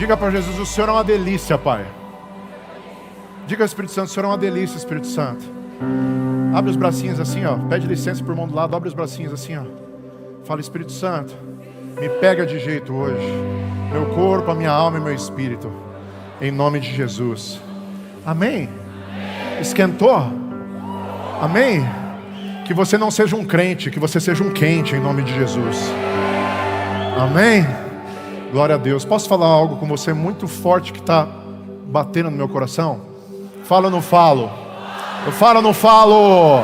Diga para Jesus: o Senhor é uma delícia, Pai. Diga ao Espírito Santo: o Senhor é uma delícia, Espírito Santo. Abre os bracinhos assim, ó. Pede licença pro irmão do lado, abre os bracinhos assim, ó. Fala: Espírito Santo, me pega de jeito hoje. Meu corpo, a minha alma e meu espírito. Em nome de Jesus. Amém? Esquentou? Amém? Que você não seja um crente, que você seja um quente em nome de Jesus. Amém? Glória a Deus. Posso falar algo com você muito forte que está batendo no meu coração? Falo ou não falo? Eu falo ou não falo?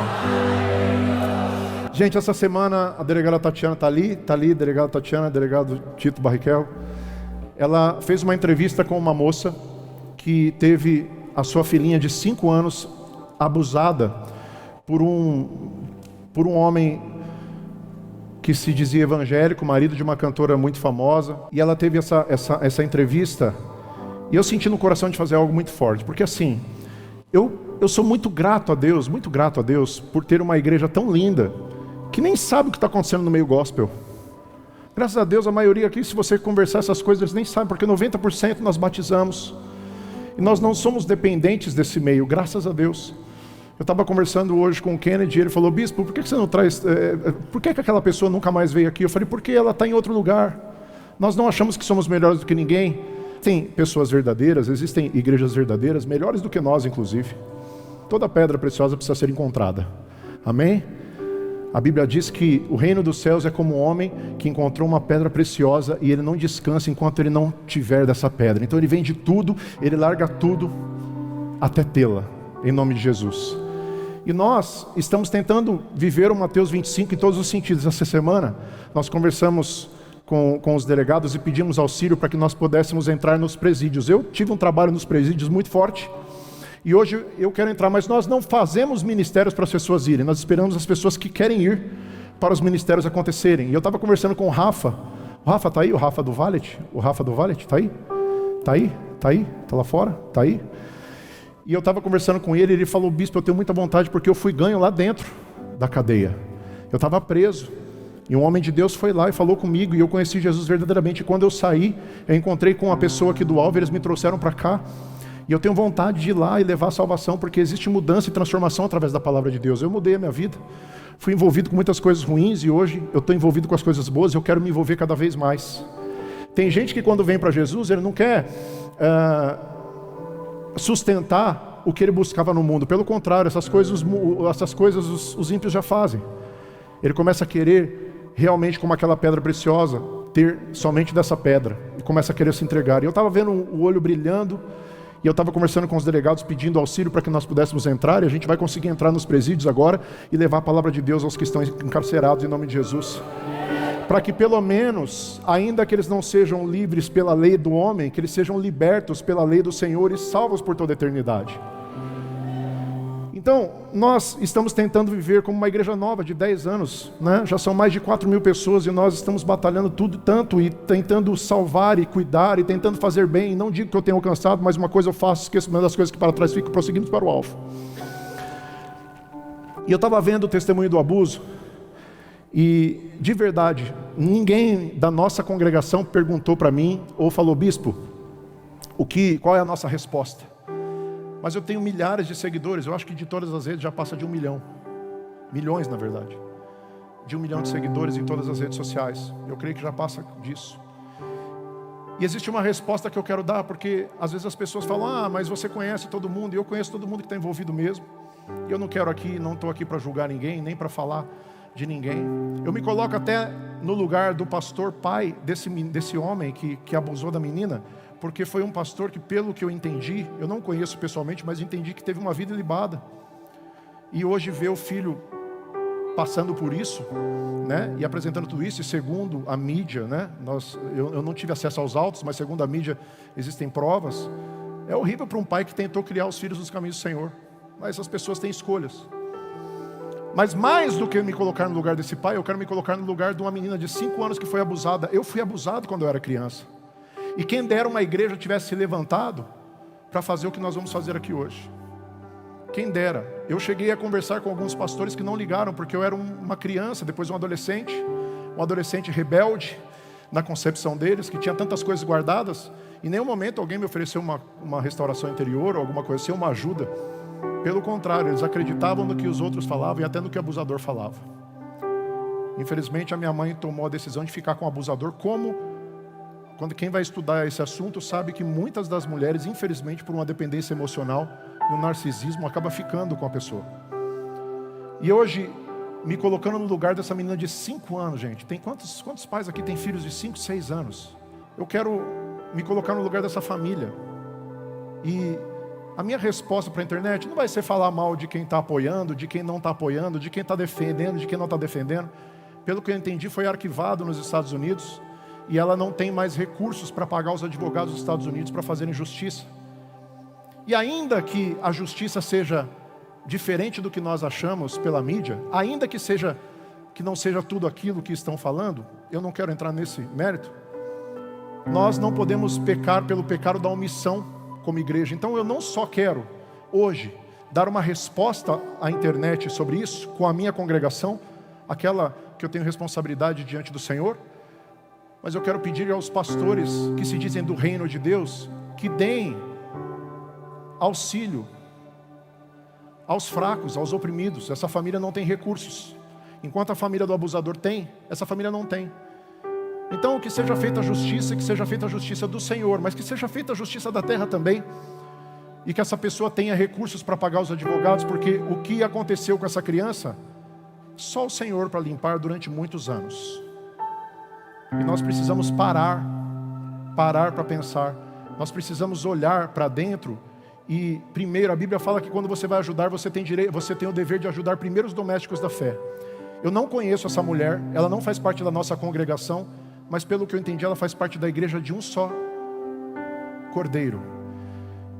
Gente, essa semana a delegada Tatiana está ali, delegada Tatiana, delegado Tito Barrichello. Ela fez uma entrevista com uma moça que teve a sua filhinha de 5 anos abusada por um homem que se dizia evangélico, marido de uma cantora muito famosa. E ela teve essa entrevista, e eu senti no coração de fazer algo muito forte, porque assim, eu sou muito grato a Deus por ter uma igreja tão linda, que nem sabe o que está acontecendo no meio gospel. Graças a Deus, a maioria aqui, se você conversar essas coisas, eles nem sabem, porque 90% nós batizamos, e nós não somos dependentes desse meio, graças a Deus. Eu estava conversando hoje com o Kennedy, e ele falou: bispo, por que você não traz... por que aquela pessoa nunca mais veio aqui? Eu falei: porque ela está em outro lugar. Nós não achamos que somos melhores do que ninguém. Tem pessoas verdadeiras, existem igrejas verdadeiras, melhores do que nós, inclusive. Toda pedra preciosa precisa ser encontrada. Amém? A Bíblia diz que o reino dos céus é como um homem que encontrou uma pedra preciosa e ele não descansa enquanto ele não tiver dessa pedra. Então ele vende tudo, ele larga tudo até tê-la, em nome de Jesus. E nós estamos tentando viver o Mateus 25 em todos os sentidos. Essa semana nós conversamos com os delegados e pedimos auxílio para que nós pudéssemos entrar nos presídios. Eu tive um trabalho nos presídios muito forte, e hoje eu quero entrar, mas nós não fazemos ministérios para as pessoas irem, nós esperamos as pessoas que querem ir para os ministérios acontecerem. E eu estava conversando com o Rafa. O Rafa está aí? O Rafa do Valet? O Rafa do Valet? Está aí? Está aí? Está aí? Está lá fora? Está aí? E eu estava conversando com ele, ele falou: bispo, eu tenho muita vontade porque eu fui ganho lá dentro da cadeia. Eu estava preso, e um homem de Deus foi lá e falou comigo, e eu conheci Jesus verdadeiramente. E quando eu saí, eu encontrei com uma pessoa aqui do Alvo, eles me trouxeram para cá, e eu tenho vontade de ir lá e levar a salvação, porque existe mudança e transformação através da palavra de Deus. Eu mudei a minha vida, fui envolvido com muitas coisas ruins, e hoje eu estou envolvido com as coisas boas, e eu quero me envolver cada vez mais. Tem gente que quando vem para Jesus, ele não quer sustentar o que ele buscava no mundo. Pelo contrário, essas coisas os ímpios já fazem. Ele começa a querer realmente, como aquela pedra preciosa, ter somente dessa pedra, e começa a querer se entregar. E eu estava vendo o olho brilhando, e eu estava conversando com os delegados pedindo auxílio para que nós pudéssemos entrar, e a gente vai conseguir entrar nos presídios agora e levar a palavra de Deus aos que estão encarcerados em nome de Jesus, para que pelo menos, ainda que eles não sejam livres pela lei do homem, que eles sejam libertos pela lei do Senhor e salvos por toda a eternidade. Então, nós estamos tentando viver como uma igreja nova de 10 anos, né? Já são mais de 4.000 pessoas, e nós estamos batalhando tanto, e tentando salvar e cuidar, e tentando fazer bem. Não digo que eu tenha alcançado, mas uma coisa eu faço, esqueço uma das coisas que para trás fico, prosseguimos para o alvo. E eu estava vendo o testemunho do abuso, e de verdade, ninguém da nossa congregação perguntou para mim, ou falou: bispo, qual é a nossa resposta? Mas eu tenho milhares de seguidores, eu acho que de todas as redes já passa de 1 milhão. Milhões, na verdade. De 1 milhão de seguidores em todas as redes sociais. Eu creio que já passa disso. E existe uma resposta que eu quero dar, porque às vezes as pessoas falam: mas você conhece todo mundo, e eu conheço todo mundo que está envolvido mesmo. E eu não estou aqui para julgar ninguém, nem para falar de ninguém. Eu me coloco até no lugar do pastor pai desse homem que abusou da menina, porque foi um pastor que, pelo que eu entendi, eu não conheço pessoalmente, mas entendi que teve uma vida ilibada. E hoje vê o filho passando por isso, né, e apresentando tudo isso, e segundo a mídia, né, eu não tive acesso aos autos, mas segundo a mídia existem provas. É horrível para um pai que tentou criar os filhos nos caminhos do Senhor, mas as pessoas têm escolhas. Mas mais do que me colocar no lugar desse pai, eu quero me colocar no lugar de uma menina de 5 anos que foi abusada. Eu fui abusado quando eu era criança. E quem dera uma igreja tivesse se levantado para fazer o que nós vamos fazer aqui hoje. Quem dera. Eu cheguei a conversar com alguns pastores que não ligaram, porque eu era uma criança, depois um adolescente rebelde, na concepção deles, que tinha tantas coisas guardadas. Em nenhum momento alguém me ofereceu uma restauração interior ou alguma coisa assim, uma ajuda. Pelo contrário, eles acreditavam no que os outros falavam e até no que o abusador falava. Infelizmente, a minha mãe tomou a decisão de ficar com o abusador, quando quem vai estudar esse assunto sabe que muitas das mulheres, infelizmente, por uma dependência emocional e um narcisismo, acaba ficando com a pessoa. E hoje, me colocando no lugar dessa menina de 5 anos, gente. Tem quantos pais aqui têm filhos de 5, 6 anos? Eu quero me colocar no lugar dessa família. E a minha resposta para a internet não vai ser falar mal de quem está apoiando, de quem não está apoiando, de quem está defendendo, de quem não está defendendo. Pelo que eu entendi, foi arquivado nos Estados Unidos e ela não tem mais recursos para pagar os advogados dos Estados Unidos para fazerem justiça. E ainda que a justiça seja diferente do que nós achamos pela mídia, ainda que não seja tudo aquilo que estão falando, eu não quero entrar nesse mérito, nós não podemos pecar pelo pecado da omissão como igreja. Então eu não só quero hoje dar uma resposta à internet sobre isso, com a minha congregação, aquela que eu tenho responsabilidade diante do Senhor, mas eu quero pedir aos pastores que se dizem do reino de Deus, que deem auxílio aos fracos, aos oprimidos. Essa família não tem recursos. Enquanto a família do abusador tem, essa família não tem. Então que seja feita a justiça, que seja feita a justiça do Senhor, mas que seja feita a justiça da terra também. E que essa pessoa tenha recursos para pagar os advogados, porque o que aconteceu com essa criança, só o Senhor para limpar durante muitos anos. E nós precisamos parar para pensar. Nós precisamos olhar para dentro. E primeiro, a Bíblia fala que quando você vai ajudar, você tem o dever de ajudar primeiro os domésticos da fé. Eu não conheço essa mulher, ela não faz parte da nossa congregação, mas pelo que eu entendi, ela faz parte da igreja de um só Cordeiro.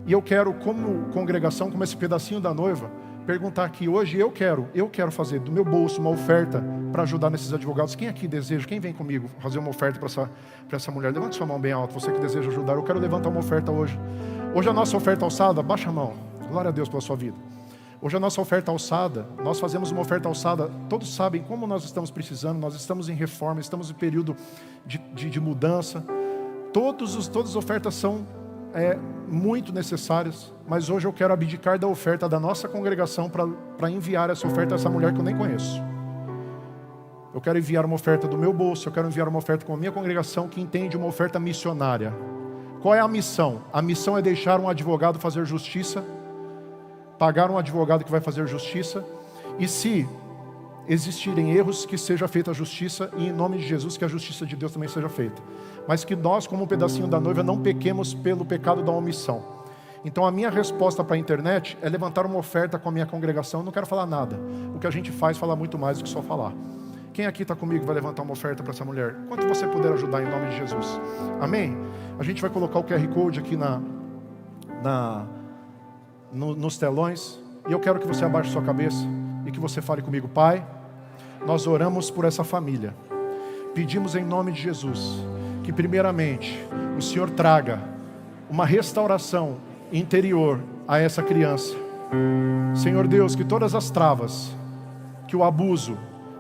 E eu quero, como congregação, como esse pedacinho da noiva, perguntar aqui, hoje eu quero fazer do meu bolso uma oferta para ajudar nesses advogados. Quem aqui deseja, quem vem comigo fazer uma oferta para essa mulher? Levante sua mão bem alta, você que deseja ajudar. Eu quero levantar uma oferta hoje. Hoje a nossa oferta alçada, baixa a mão. Glória a Deus pela sua vida. Hoje a nossa oferta alçada, nós fazemos uma oferta alçada. Todos sabem como nós estamos precisando. Nós estamos em reforma, estamos em período de mudança. Todas as ofertas são muito necessárias. Mas hoje eu quero abdicar da oferta da nossa congregação para enviar essa oferta a essa mulher que eu nem conheço. Eu quero enviar uma oferta do meu bolso. Eu quero enviar uma oferta com a minha congregação, que entende uma oferta missionária. Qual é a missão? A missão é deixar um advogado fazer justiça, pagar um advogado que vai fazer justiça, e se existirem erros, que seja feita a justiça, e em nome de Jesus que a justiça de Deus também seja feita. Mas que nós, como um pedacinho da noiva, não pequemos pelo pecado da omissão. Então a minha resposta para a internet é levantar uma oferta com a minha congregação. Eu não quero falar nada. O que a gente faz fala muito mais do que só falar. Quem aqui está comigo vai levantar uma oferta para essa mulher? Quanto você puder ajudar em nome de Jesus. Amém? A gente vai colocar o QR Code aqui nos telões. E eu quero que você abaixe sua cabeça e que você fale comigo. Pai, nós oramos por essa família. Pedimos em nome de Jesus que primeiramente o Senhor traga uma restauração interior a essa criança. Senhor Deus, que todas as travas que o abuso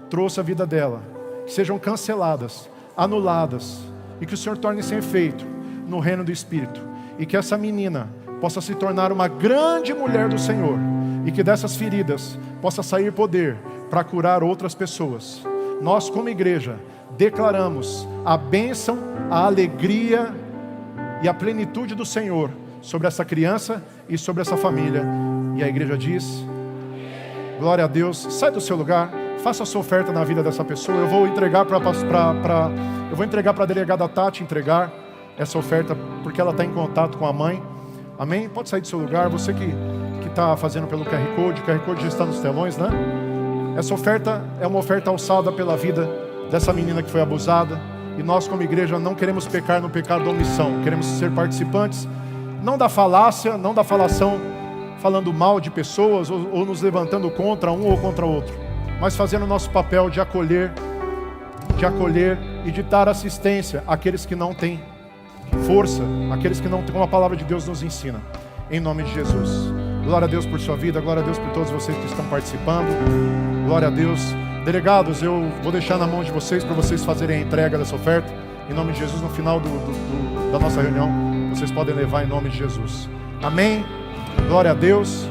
trouxe à vida dela, que sejam canceladas, anuladas, e que o Senhor torne sem efeito no reino do Espírito, e que essa menina possa se tornar uma grande mulher do Senhor, e que dessas feridas possa sair poder para curar outras pessoas. Nós, como igreja, declaramos a bênção, a alegria e a plenitude do Senhor sobre essa criança e sobre essa família. E a igreja diz: glória a Deus. Sai do seu lugar, faça a sua oferta na vida dessa pessoa. Eu vou entregar para a delegada Tati entregar essa oferta, porque ela está em contato com a mãe. Amém? Pode sair do seu lugar. Você que está fazendo pelo QR Code, o QR Code já está nos telões, né? Essa oferta é uma oferta alçada pela vida dessa menina que foi abusada. E nós, como igreja, não queremos pecar no pecado da omissão. Queremos ser participantes, não da falácia, não da falação, falando mal de pessoas ou nos levantando contra um ou contra outro, mas fazendo o nosso papel de acolher e de dar assistência àqueles que não têm força, àqueles que não têm, como a palavra de Deus nos ensina. Em nome de Jesus. Glória a Deus por sua vida, glória a Deus por todos vocês que estão participando. Glória a Deus. Delegados, eu vou deixar na mão de vocês para vocês fazerem a entrega dessa oferta. em nome de Jesus, no final da nossa reunião, vocês podem levar em nome de Jesus. Amém? Glória a Deus.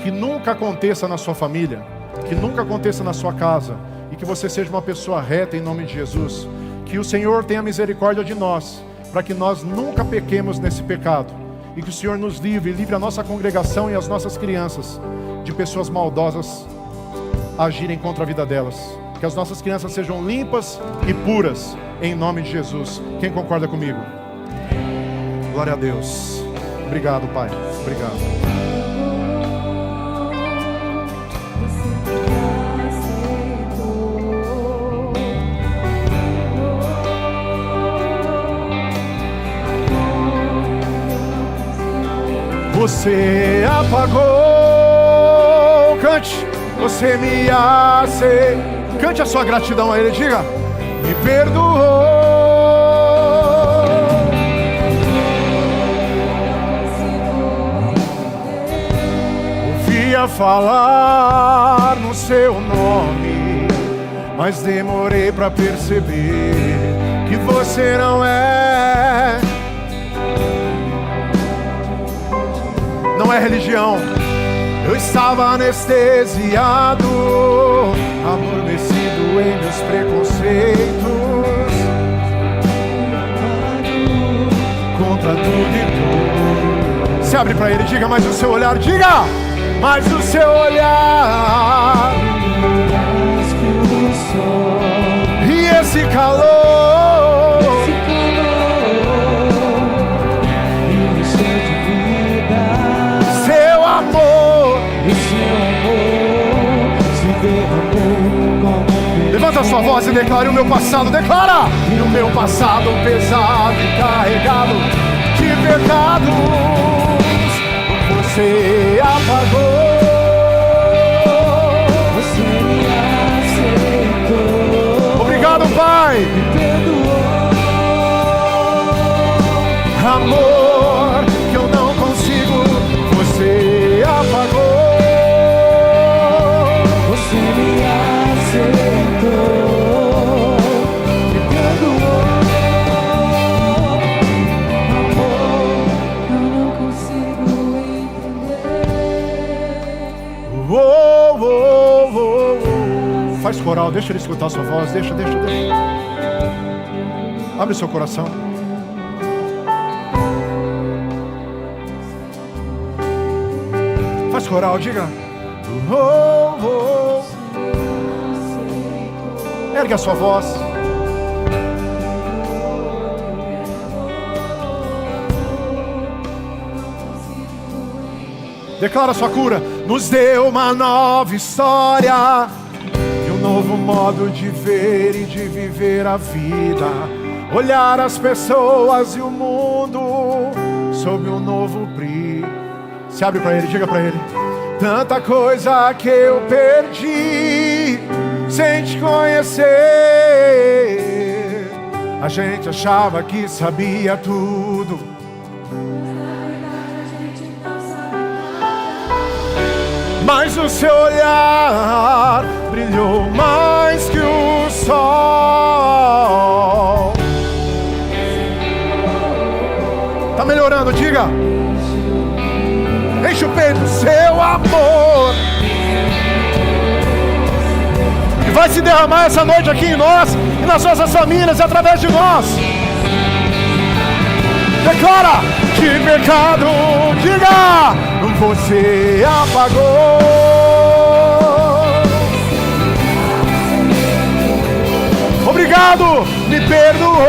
Que nunca aconteça na sua família, que nunca aconteça na sua casa, e que você seja uma pessoa reta em nome de Jesus. Que o Senhor tenha misericórdia de nós, para que nós nunca pequemos nesse pecado, e que o Senhor nos livre a nossa congregação e as nossas crianças de pessoas maldosas agirem contra a vida delas. Que as nossas crianças sejam limpas e puras, em nome de Jesus. Quem concorda comigo? Glória a Deus. Obrigado, Pai. Obrigado. Você apagou, cante, você me aceitou. Cante a sua gratidão a Ele, diga: me perdoou. Ouvia falar no seu nome, mas demorei pra perceber que você não é religião. Eu estava anestesiado, adormecido em meus preconceitos, contra tudo e tudo. Se abre pra Ele, diga: mas o seu olhar, diga: mas o seu olhar, e esse calor, seu amor se derramou. Levanta a sua voz e declare: o meu passado, declara: e o meu passado pesado e carregado de pecados, você apagou. Você me aceitou. Obrigado, Pai. Me perdoou. Amor que eu não consigo, você apagou. Você me aceitou. Me perdoou. Amor, eu não consigo entender. Faz coral, deixa ele escutar a sua voz. Deixa. Abre seu coração. Faz coral, diga: ergue a sua voz. Declara a sua cura. Nos deu uma nova história e um novo modo de ver e de viver a vida. Olhar as pessoas e o mundo sob um novo brilho. Se abre pra Ele, diga pra Ele: tanta coisa que eu perdi sem te conhecer. A gente achava que sabia tudo, mas o seu olhar brilhou mais que o sol. Tá melhorando, diga: enche o peito, seu amor, que vai se derramar essa noite aqui em nós e nas nossas famílias e através de nós. Declara: de pecado, diga: você apagou. Obrigado, me perdoou.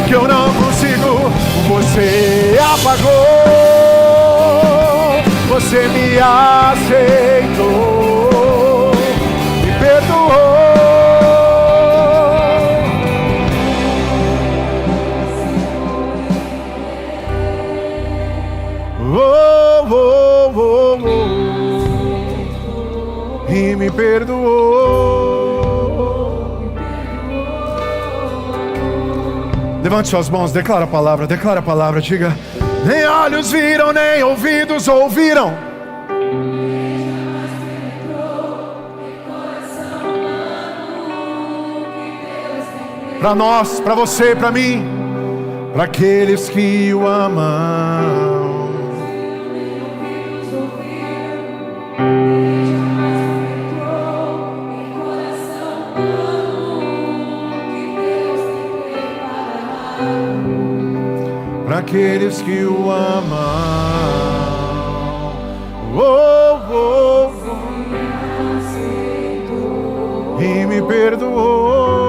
Que eu não consigo, você apagou. Você me aceitou, me perdoou. E me perdoou. Levante suas mãos, declara a palavra, diga: nem olhos viram, nem ouvidos ouviram, para nós, para você, para mim, para aqueles que o amam. Para aqueles que o amam, e me perdoou.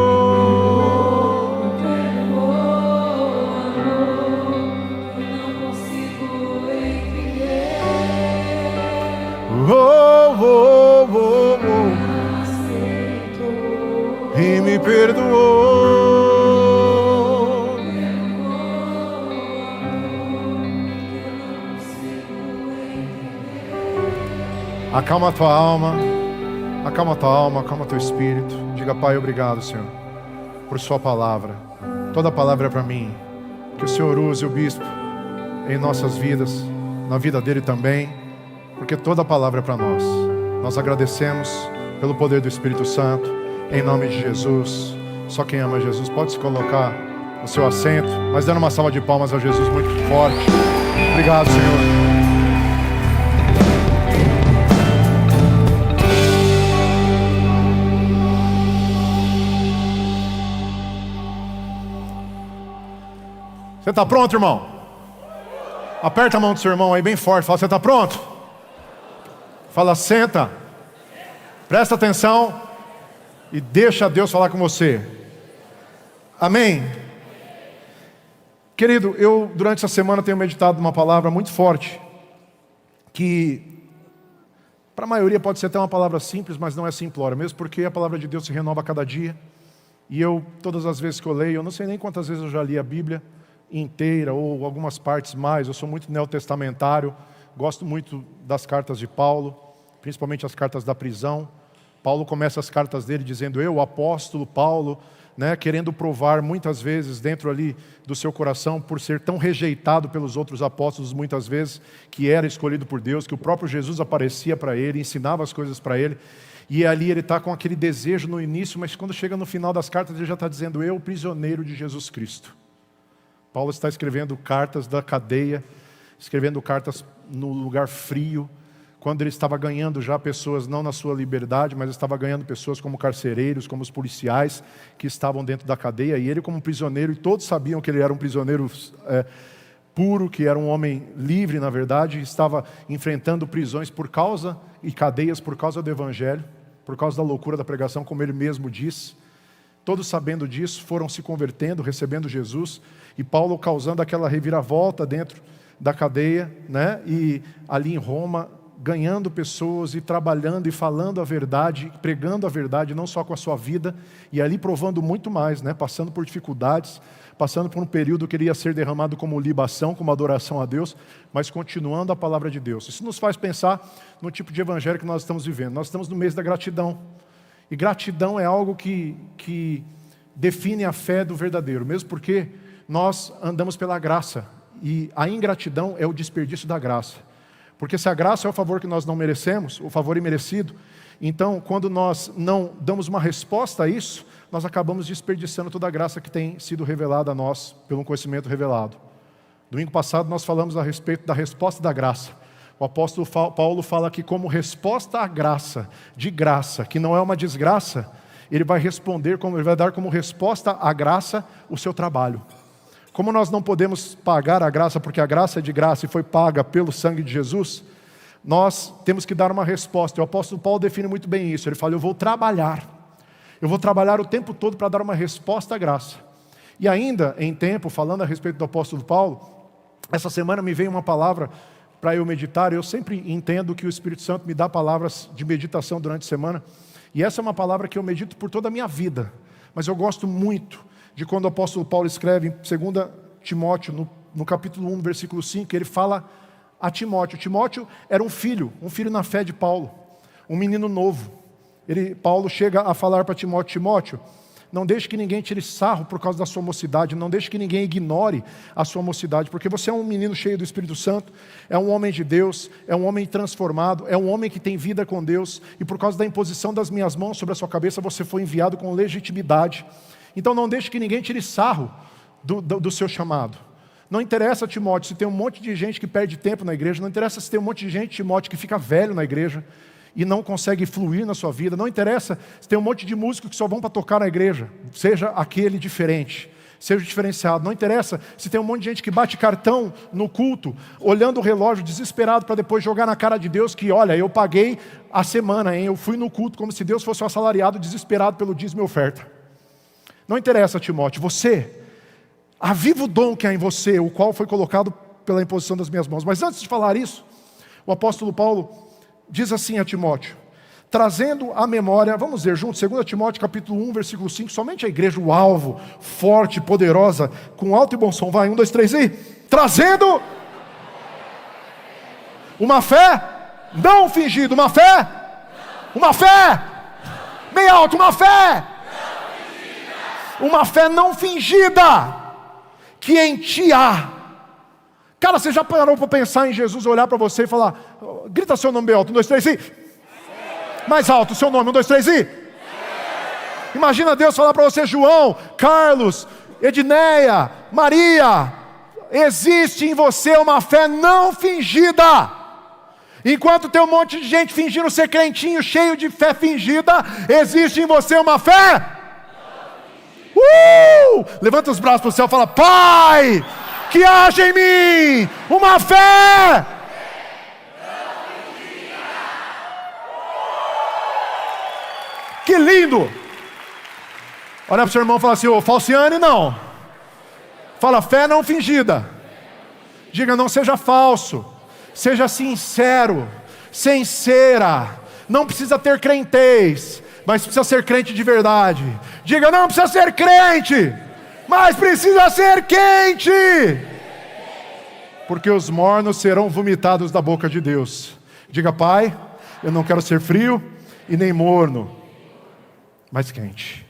E me perdoou. Acalma a tua alma, acalma a tua alma, acalma teu espírito. Diga: Pai, obrigado, Senhor, por sua palavra. Toda palavra é para mim. Que o Senhor use o bispo em nossas vidas, na vida dele também, porque toda palavra é para nós. Nós agradecemos pelo poder do Espírito Santo, em nome de Jesus. Só quem ama Jesus pode se colocar no seu assento, mas dando uma salva de palmas a Jesus muito forte. Obrigado, Senhor. Você está pronto, irmão? Aperta a mão do seu irmão aí bem forte. Fala: você está pronto? Fala: senta. Presta atenção e deixa Deus falar com você. Amém? Querido, eu durante essa semana tenho meditado uma palavra muito forte, que para a maioria pode ser até uma palavra simples, mas não é simplória, mesmo porque a palavra de Deus se renova a cada dia. E eu, todas as vezes que eu leio, eu não sei nem quantas vezes eu já li a Bíblia inteira, ou algumas partes mais. Eu sou muito neotestamentário, gosto muito das cartas de Paulo, principalmente as cartas da prisão. Paulo começa as cartas dele dizendo: eu, o apóstolo Paulo, querendo provar muitas vezes dentro ali do seu coração, por ser tão rejeitado pelos outros apóstolos muitas vezes, que era escolhido por Deus, que o próprio Jesus aparecia para ele, ensinava as coisas para ele, e ali ele está com aquele desejo no início, mas quando chega no final das cartas ele já está dizendo: eu, prisioneiro de Jesus Cristo. Paulo está escrevendo cartas da cadeia, escrevendo cartas no lugar frio, quando ele estava ganhando já pessoas, não na sua liberdade, mas estava ganhando pessoas como carcereiros, como os policiais que estavam dentro da cadeia, e ele como prisioneiro, e todos sabiam que ele era um prisioneiro puro, que era um homem livre, na verdade, estava enfrentando prisões por causa, e cadeias por causa do Evangelho, por causa da loucura da pregação, como ele mesmo diz. Todos sabendo disso, foram se convertendo, recebendo Jesus, e Paulo causando aquela reviravolta dentro da cadeia, e ali em Roma, ganhando pessoas e trabalhando e falando a verdade, pregando a verdade, não só com a sua vida, e ali provando muito mais, passando por dificuldades, passando por um período que ele ia ser derramado como libação, como adoração a Deus, mas continuando a palavra de Deus. Isso nos faz pensar no tipo de evangelho que nós estamos vivendo. Nós estamos no mês da gratidão, e gratidão é algo que define a fé do verdadeiro, mesmo porque nós andamos pela graça, e a ingratidão é o desperdício da graça. Porque se a graça é o favor que nós não merecemos, o favor imerecido, então quando nós não damos uma resposta a isso, nós acabamos desperdiçando toda a graça que tem sido revelada a nós pelo conhecimento revelado. Domingo passado nós falamos a respeito da resposta da graça. O apóstolo Paulo fala que como resposta à graça, de graça, que não é uma desgraça, ele vai responder, ele vai dar como resposta à graça o seu trabalho. Como nós não podemos pagar a graça, porque a graça é de graça e foi paga pelo sangue de Jesus, nós temos que dar uma resposta. O apóstolo Paulo define muito bem isso. Ele fala: eu vou trabalhar o tempo todo para dar uma resposta à graça. E ainda em tempo, falando a respeito do apóstolo Paulo, essa semana me veio uma palavra para eu meditar. Eu sempre entendo que o Espírito Santo me dá palavras de meditação durante a semana, e essa é uma palavra que eu medito por toda a minha vida, mas eu gosto muito de quando o apóstolo Paulo escreve em 2 Timóteo, no capítulo 1, versículo 5, ele fala a Timóteo. Timóteo era um filho na fé de Paulo, um menino novo. Paulo chega a falar para Timóteo: Timóteo, não deixe que ninguém tire sarro por causa da sua mocidade, não deixe que ninguém ignore a sua mocidade, porque você é um menino cheio do Espírito Santo, é um homem de Deus, é um homem transformado, é um homem que tem vida com Deus, e por causa da imposição das minhas mãos sobre a sua cabeça, você foi enviado com legitimidade. Então não deixe que ninguém tire sarro do seu chamado. Não interessa, Timóteo, se tem um monte de gente que perde tempo na igreja. Não interessa se tem um monte de gente, Timóteo, que fica velho na igreja e não consegue fluir na sua vida. Não interessa se tem um monte de músicos que só vão para tocar na igreja. Seja aquele diferente, seja diferenciado. Não interessa se tem um monte de gente que bate cartão no culto, olhando o relógio desesperado para depois jogar na cara de Deus que, olha, eu paguei a semana, hein? Eu fui no culto como se Deus fosse um assalariado desesperado pelo dízimo e oferta. Não interessa, Timóteo, você aviva o dom que há em você, o qual foi colocado pela imposição das minhas mãos. Mas antes de falar isso, o apóstolo Paulo diz assim a Timóteo, trazendo à memória, vamos ver juntos, 2 Timóteo capítulo 1, versículo 5, somente a igreja, o alvo, forte, poderosa, com alto e bom som, vai, 1, 2, 3 e... Trazendo uma fé não fingida, uma fé, bem alto, uma fé não fingida, que em ti há. Cara, você já parou para pensar em Jesus, olhar para você e falar, grita seu nome bem alto, 1, 2, 3 e... Mais alto, seu nome, 1, 2, 3 e... Imagina Deus falar para você, João, Carlos, Edneia, Maria, existe em você uma fé não fingida. Enquanto tem um monte de gente fingindo ser crentinho, cheio de fé fingida, existe em você uma fé. Levanta os braços para o céu e fala, Pai, que haja em mim uma fé. Que lindo. Olha para o seu irmão e fala assim, falciane não. Fala, fé não fingida. Diga, não seja falso. Seja sincero, sincera. Não precisa ter crentez, mas precisa ser crente de verdade. Diga, não precisa ser crente, mas precisa ser quente. Porque os mornos serão vomitados da boca de Deus. Diga, Pai, eu não quero ser frio e nem morno, mas quente.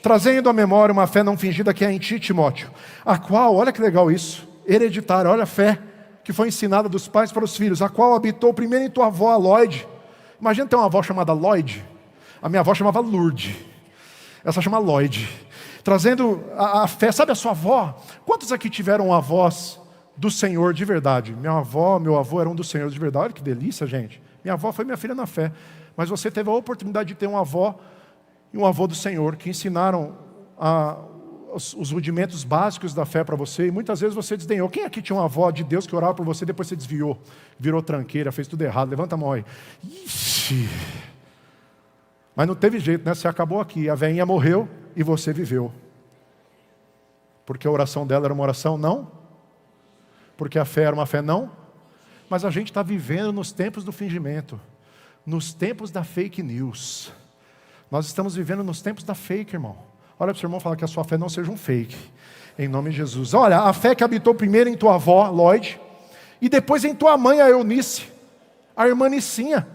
Trazendo à memória uma fé não fingida que é em ti, Timóteo, a qual, olha que legal isso, hereditária, olha a fé que foi ensinada dos pais para os filhos, a qual habitou primeiro em tua avó, a Lloyd. Imagina ter uma avó chamada Lloyd. A minha avó chamava Lourdes, essa chama Lloyd. Trazendo a fé, sabe a sua avó? Quantos aqui tiveram avós do Senhor de verdade? Minha avó, meu avô eram do Senhor de verdade. Olha que delícia, gente. Minha avó foi minha filha na fé. Mas você teve a oportunidade de ter uma avó e um avô do Senhor, que ensinaram os rudimentos básicos da fé para você, e muitas vezes você desdenhou. Quem aqui tinha uma avó de Deus que orava por você, depois você desviou, virou tranqueira, fez tudo errado? Levanta a mão aí. Ixi. Mas não teve jeito, né? Você acabou aqui, a velhinha morreu e você viveu. Porque a oração dela era uma oração não, porque a fé era uma fé não, mas a gente está vivendo nos tempos do fingimento, nos tempos da fake news. Nós estamos vivendo nos tempos da fake, irmão. Olha para o seu irmão e fala que a sua fé não seja um fake, em nome de Jesus. Olha, a fé que habitou primeiro em tua avó, Lloyd, e depois em tua mãe, a Eunice, a irmã Nicinha.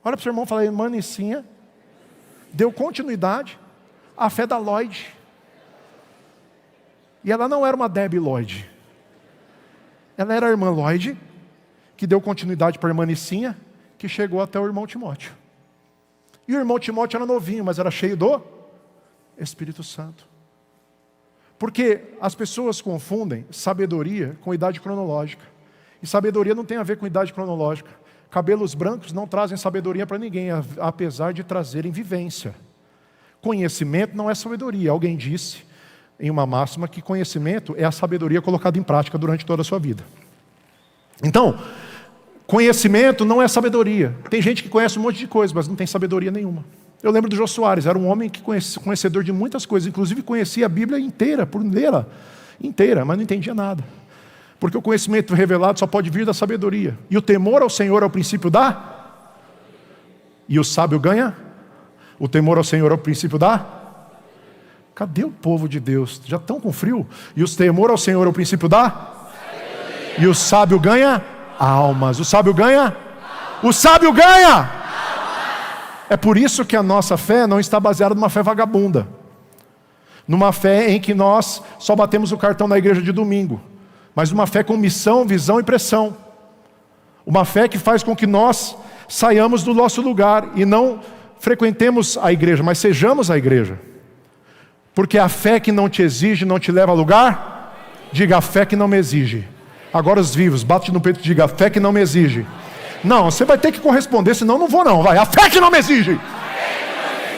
Olha para o seu irmão e fala, a irmã Nicinha deu continuidade à fé da Lloyd. E ela não era uma Debbie Lloyd. Ela era a irmã Lloyd, que deu continuidade para a irmã Nicinha, que chegou até o irmão Timóteo. E o irmão Timóteo era novinho, mas era cheio do Espírito Santo. Porque as pessoas confundem sabedoria com idade cronológica. E sabedoria não tem a ver com idade cronológica. Cabelos brancos não trazem sabedoria para ninguém, apesar de trazerem vivência. Conhecimento não é sabedoria. Alguém disse em uma máxima que conhecimento é a sabedoria colocada em prática durante toda a sua vida. Então, conhecimento não é sabedoria. Tem gente que conhece um monte de coisa, mas não tem sabedoria nenhuma. Eu lembro do Jô Soares, era um homem que conhecedor de muitas coisas, inclusive conhecia a Bíblia inteira, por lê-la inteira, mas não entendia nada. Porque o conhecimento revelado só pode vir da sabedoria. E o temor ao Senhor é o princípio da... E o sábio ganha? O temor ao Senhor é o princípio da... Cadê o povo de Deus? Já estão com frio? E o temor ao Senhor é o princípio da... E o sábio ganha... almas. O sábio ganha? O sábio ganha! É por isso que a nossa fé não está baseada numa fé vagabunda. Numa fé em que nós só batemos o cartão na igreja de domingo. Mas uma fé com missão, visão e pressão. Uma fé que faz com que nós saiamos do nosso lugar e não frequentemos a igreja, mas sejamos a igreja. Porque a fé que não te exige não te leva a lugar. Diga, a fé que não me exige. Agora os vivos, bate no peito e diga, a fé que não me exige. Não, você vai ter que corresponder, senão não vou não. Vai, a fé que não me exige.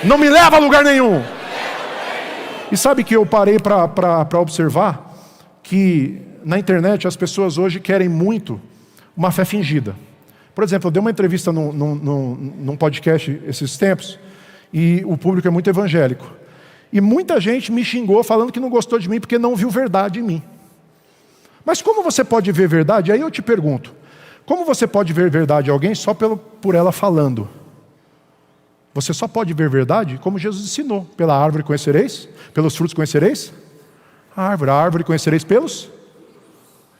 Não me leva a lugar nenhum. E sabe que eu parei para observar que na internet as pessoas hoje querem muito uma fé fingida. Por exemplo, eu dei uma entrevista num podcast esses tempos, e o público é muito evangélico. E muita gente me xingou falando que não gostou de mim porque não viu verdade em mim. Mas como você pode ver verdade? Aí eu te pergunto, como você pode ver verdade em alguém só por ela falando? Você só pode ver verdade como Jesus ensinou. Pela árvore conhecereis? Pelos frutos conhecereis? A árvore conhecereis pelos?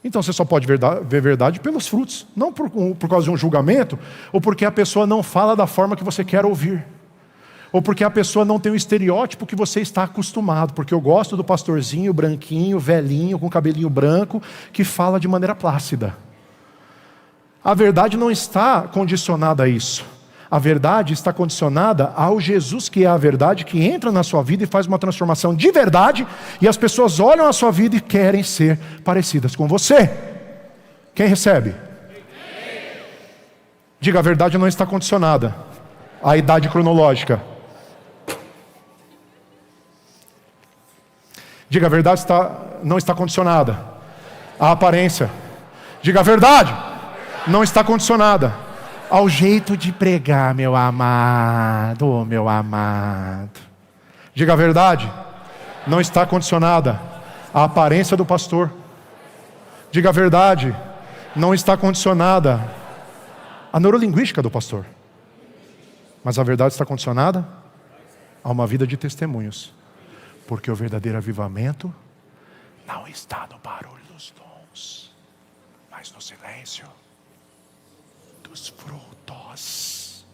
Então você só pode ver verdade pelos frutos. Não por causa de um julgamento, ou porque a pessoa não fala da forma que você quer ouvir. Ou porque a pessoa não tem o estereótipo que você está acostumado. Porque eu gosto do pastorzinho, branquinho, velhinho, com cabelinho branco, que fala de maneira plácida. A verdade não está condicionada a isso. A verdade está condicionada ao Jesus que é a verdade, que entra na sua vida e faz uma transformação de verdade, e as pessoas olham a sua vida e querem ser parecidas com você. Quem recebe? Diga, a verdade não está condicionada à idade cronológica. Diga, a verdade não está condicionada à aparência. Diga, a verdade não está condicionada ao jeito de pregar, meu amado, meu amado. Diga, a verdade não está condicionada à aparência do pastor. Diga, a verdade não está condicionada à neurolinguística do pastor. Mas a verdade está condicionada a uma vida de testemunhos. Porque o verdadeiro avivamento não está no barulho dos dons, mas no silêncio dos frutos.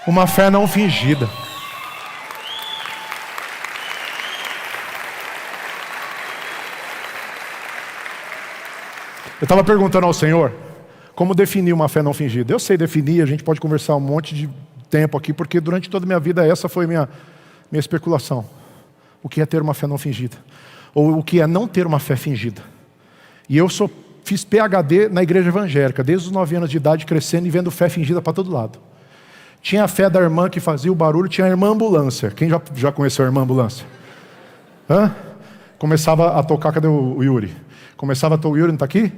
Uma fé não fingida. Eu estava perguntando ao Senhor como definir uma fé não fingida. Eu sei definir, a gente pode conversar um monte de tempo aqui, porque durante toda a minha vida essa foi minha especulação. O que é ter uma fé não fingida? Ou o que é não ter uma fé fingida? E eu fiz PhD na igreja evangélica, desde os 9 anos de idade, crescendo e vendo fé fingida para todo lado. Tinha a fé da irmã que fazia o barulho, tinha a irmã ambulância. Quem já conheceu a irmã ambulância? Começava a tocar, cadê o Yuri? Começava a tocar, o Yuri não está aqui?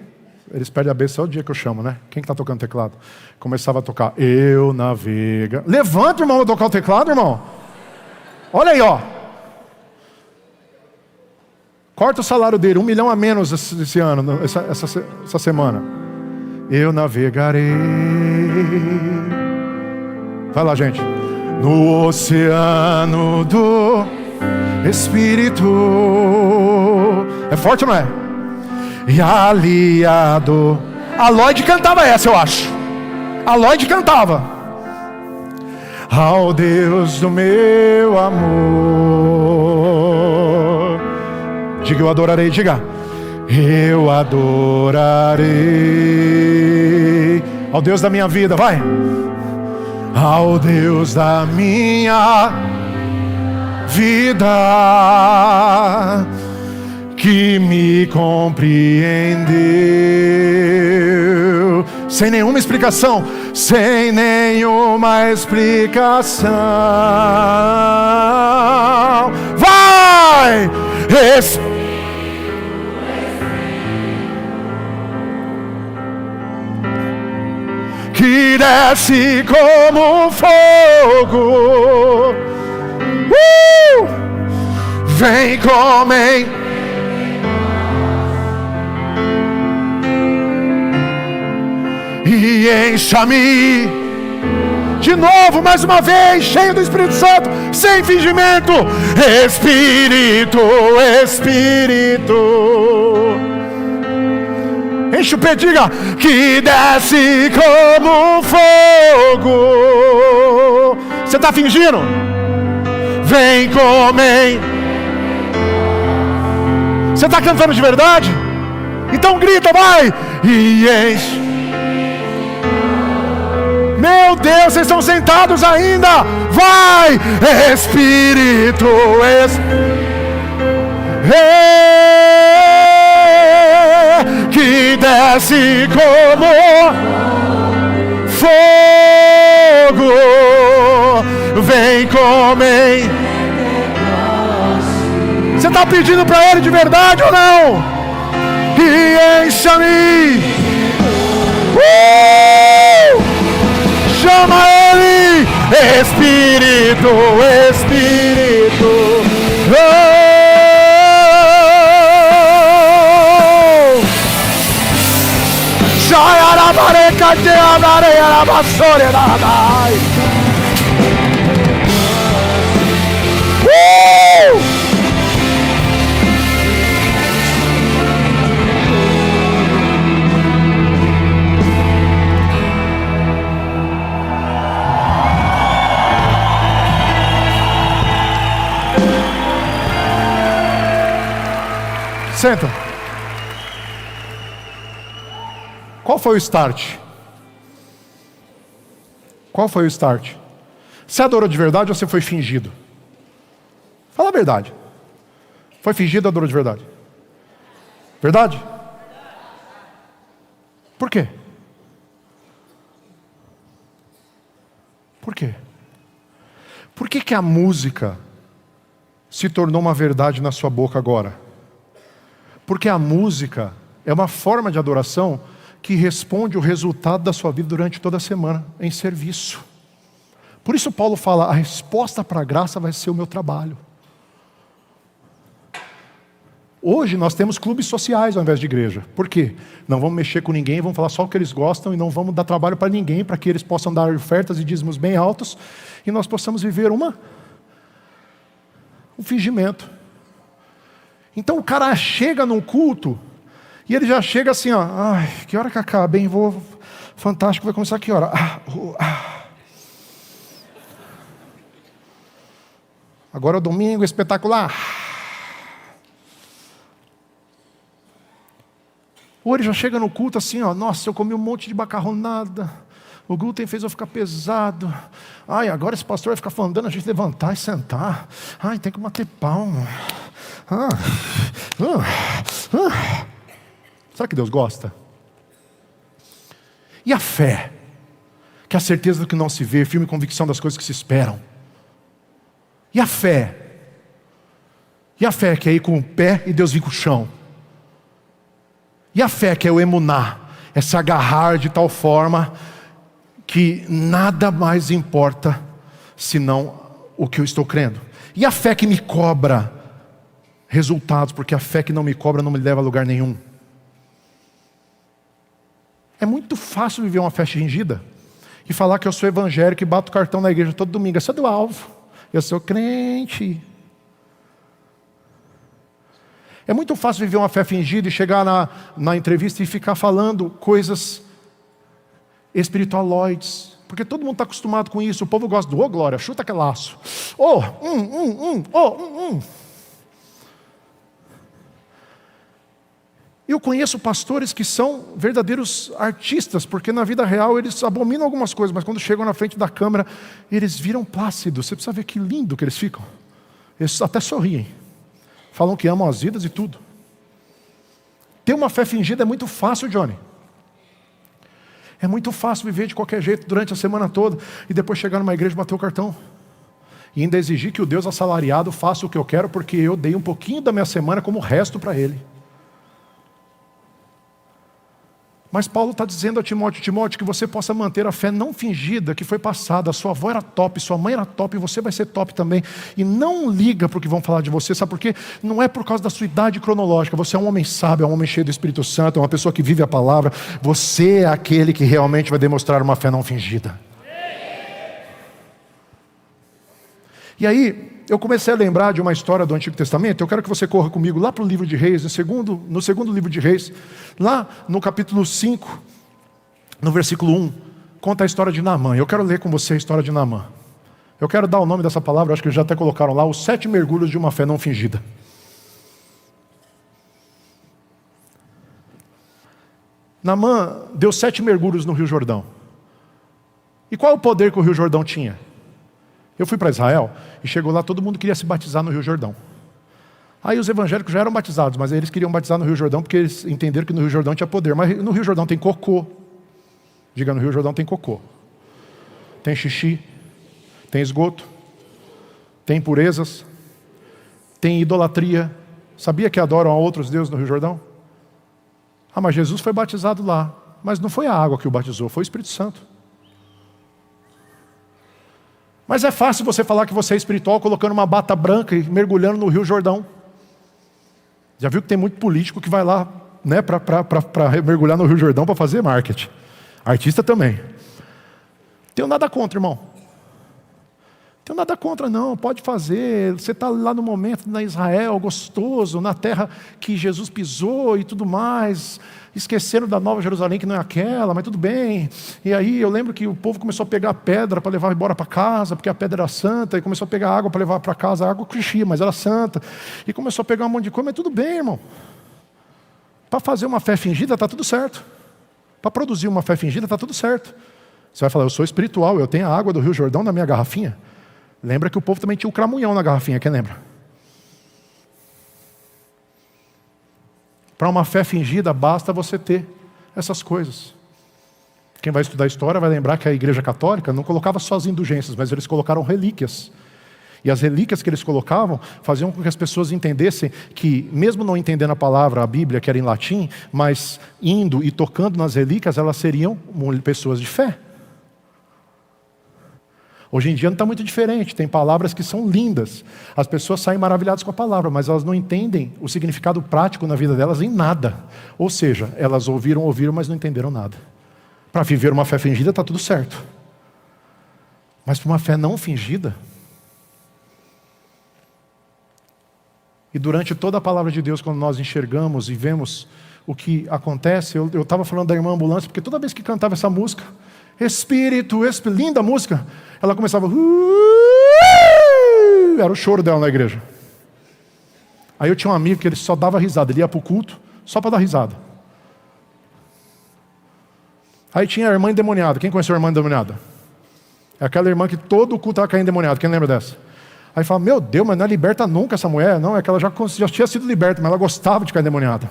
Eles perdem a bênção, é o dia que eu chamo, né? Quem que está tocando teclado? Começava a tocar, eu navega. Levanta, irmão, vou tocar o teclado, irmão. Olha aí, ó. Corta o salário dele, 1 milhão a menos esse ano, essa semana. Eu navegarei. Vai lá, gente. No oceano do Espírito. É forte ou não é? E aliado. A Lloyd cantava essa, eu acho. A Lloyd cantava. Ao Deus do meu amor. Diga, eu adorarei. Diga, eu adorarei. Ao Deus da minha vida, vai. Ao Deus da minha vida, que me compreendeu. Sem nenhuma explicação. Sem nenhuma explicação. Vai! Que desce como fogo. Vem comem. E encha-me de novo, mais uma vez, cheio do Espírito Santo, sem fingimento. Espírito, Espírito. Enche o pé, diga, que desce como fogo. Você está fingindo? Vem comem. Você está cantando de verdade? Então grita, vai! E enche. Meu Deus, vocês estão sentados ainda? Vai! Espírito, que desce como fogo, vem comer. Você está pedindo para Ele de verdade ou não? E encha-me. Chama Ele, Espírito, Espírito. Chayarabareca te abareia na vassoura da dai. Senta. Qual foi o start? Qual foi o start? Você adorou de verdade ou você foi fingido? Fala a verdade. Foi fingido ou adorou de verdade? Verdade? Por quê? Por quê? Por que que a música se tornou uma verdade na sua boca agora? Porque a música é uma forma de adoração que responde o resultado da sua vida durante toda a semana, em serviço. Por isso Paulo fala, a resposta para a graça vai ser o meu trabalho. Hoje nós temos clubes sociais ao invés de igreja. Por quê? Não vamos mexer com ninguém, vamos falar só o que eles gostam e não vamos dar trabalho para ninguém, para que eles possam dar ofertas e dízimos bem altos e nós possamos viver um fingimento. Então o cara chega num culto e ele já chega assim, ó, ai, que hora que acaba, hein? Fantástico, vai começar que hora? Agora é o domingo, espetacular. Ou ele já chega no culto assim, ó, nossa, eu comi um monte de macarronada, o glúten fez eu ficar pesado. Ai, agora esse pastor vai ficar mandando a gente levantar e sentar. Ai, tem que bater palma. Será que Deus gosta? E a fé? Que é a certeza do que não se vê, firme convicção das coisas que se esperam. E a fé? E a fé que é ir com o pé e Deus vir com o chão? E a fé que é o emuná? É se agarrar de tal forma que nada mais importa senão o que eu estou crendo. E a fé que me cobra resultados, porque a fé que não me cobra não me leva a lugar nenhum. É muito fácil viver uma fé fingida e falar que eu sou evangélico e bato cartão na igreja todo domingo. Esse é do alvo. Eu sou crente. É muito fácil viver uma fé fingida e chegar na entrevista e ficar falando coisas espiritualoides. Porque todo mundo está acostumado com isso. O povo gosta do glória, chuta aquele laço. Eu conheço pastores que são verdadeiros artistas, porque na vida real eles abominam algumas coisas, mas quando chegam na frente da câmera, eles viram plácidos. Você precisa ver que lindo que eles ficam. Eles até sorriem. Falam que amam as vidas e tudo. Ter uma fé fingida é muito fácil, Johnny. É muito fácil viver de qualquer jeito durante a semana toda e depois chegar numa igreja e bater o cartão. E ainda exigir que o Deus assalariado faça o que eu quero porque eu dei um pouquinho da minha semana como resto para Ele. Mas Paulo está dizendo a Timóteo, que você possa manter a fé não fingida que foi passada. A sua avó era top, sua mãe era top, e você vai ser top também. E não liga para o que vão falar de você, sabe por quê? Não é por causa da sua idade cronológica. Você é um homem sábio, é um homem cheio do Espírito Santo, é uma pessoa que vive a palavra. Você é aquele que realmente vai demonstrar uma fé não fingida. E aí, eu comecei a lembrar de uma história do Antigo Testamento. Eu quero que você corra comigo lá para o livro de Reis, no segundo livro de Reis, lá no capítulo 5, no versículo 1, conta a história de Naamã. Eu quero ler com você a história de Naamã. Eu quero dar o nome dessa palavra, acho que já até colocaram lá, os 7 mergulhos de uma fé não fingida. Naamã deu 7 mergulhos no Rio Jordão. E qual é o poder que o Rio Jordão tinha? Eu fui para Israel e chegou lá, todo mundo queria se batizar no Rio Jordão. Aí os evangélicos já eram batizados, mas eles queriam batizar no Rio Jordão porque eles entenderam que no Rio Jordão tinha poder. Mas no Rio Jordão tem cocô. Diga, no Rio Jordão tem cocô. Tem xixi, tem esgoto, tem impurezas, tem idolatria. Sabia que adoram a outros deuses no Rio Jordão? Ah, mas Jesus foi batizado lá. Mas não foi a água que o batizou, foi o Espírito Santo. Mas é fácil você falar que você é espiritual colocando uma bata branca e mergulhando no Rio Jordão. Já viu que tem muito político que vai lá, né, para mergulhar no Rio Jordão para fazer marketing. Artista também. Tenho nada contra, irmão. Tenho nada contra, não. Pode fazer. Você está lá no momento na Israel, gostoso, na terra que Jesus pisou e tudo mais. Esqueceram da Nova Jerusalém, que não é aquela, mas tudo bem. E aí eu lembro que o povo começou a pegar pedra para levar embora para casa, porque a pedra era santa, e começou a pegar água para levar para casa, água que enchia, mas era santa. E começou a pegar um monte de coisa, mas tudo bem, irmão. Para fazer uma fé fingida, está tudo certo. Para produzir uma fé fingida, está tudo certo. Você vai falar, eu sou espiritual, eu tenho a água do Rio Jordão na minha garrafinha. Lembra que o povo também tinha o cramunhão na garrafinha, quem lembra? Para uma fé fingida, basta você ter essas coisas. Quem vai estudar história vai lembrar que a Igreja Católica não colocava só as indulgências, mas eles colocaram relíquias. E as relíquias que eles colocavam faziam com que as pessoas entendessem que, mesmo não entendendo a palavra, a Bíblia, que era em latim, mas indo e tocando nas relíquias, elas seriam pessoas de fé. Hoje em dia não está muito diferente, tem palavras que são lindas. As pessoas saem maravilhadas com a palavra, mas elas não entendem o significado prático na vida delas em nada. Ou seja, elas ouviram, mas não entenderam nada. Para viver uma fé fingida está tudo certo. Mas para uma fé não fingida... E durante toda a palavra de Deus, quando nós enxergamos e vemos o que acontece, eu estava falando da irmã ambulância, porque toda vez que cantava essa música, Espírito, linda música, ela começava... Era o choro dela na igreja. Aí eu tinha um amigo que ele só dava risada, ele ia para o culto só para dar risada. Aí tinha a irmã endemoniada. Quem conheceu a irmã endemoniada? É aquela irmã que todo o culto estava caindo endemoniado. Quem lembra dessa? Aí fala, meu Deus, mas não é liberta nunca essa mulher. Não, é que ela já tinha sido liberta, mas ela gostava de ficar endemoniada.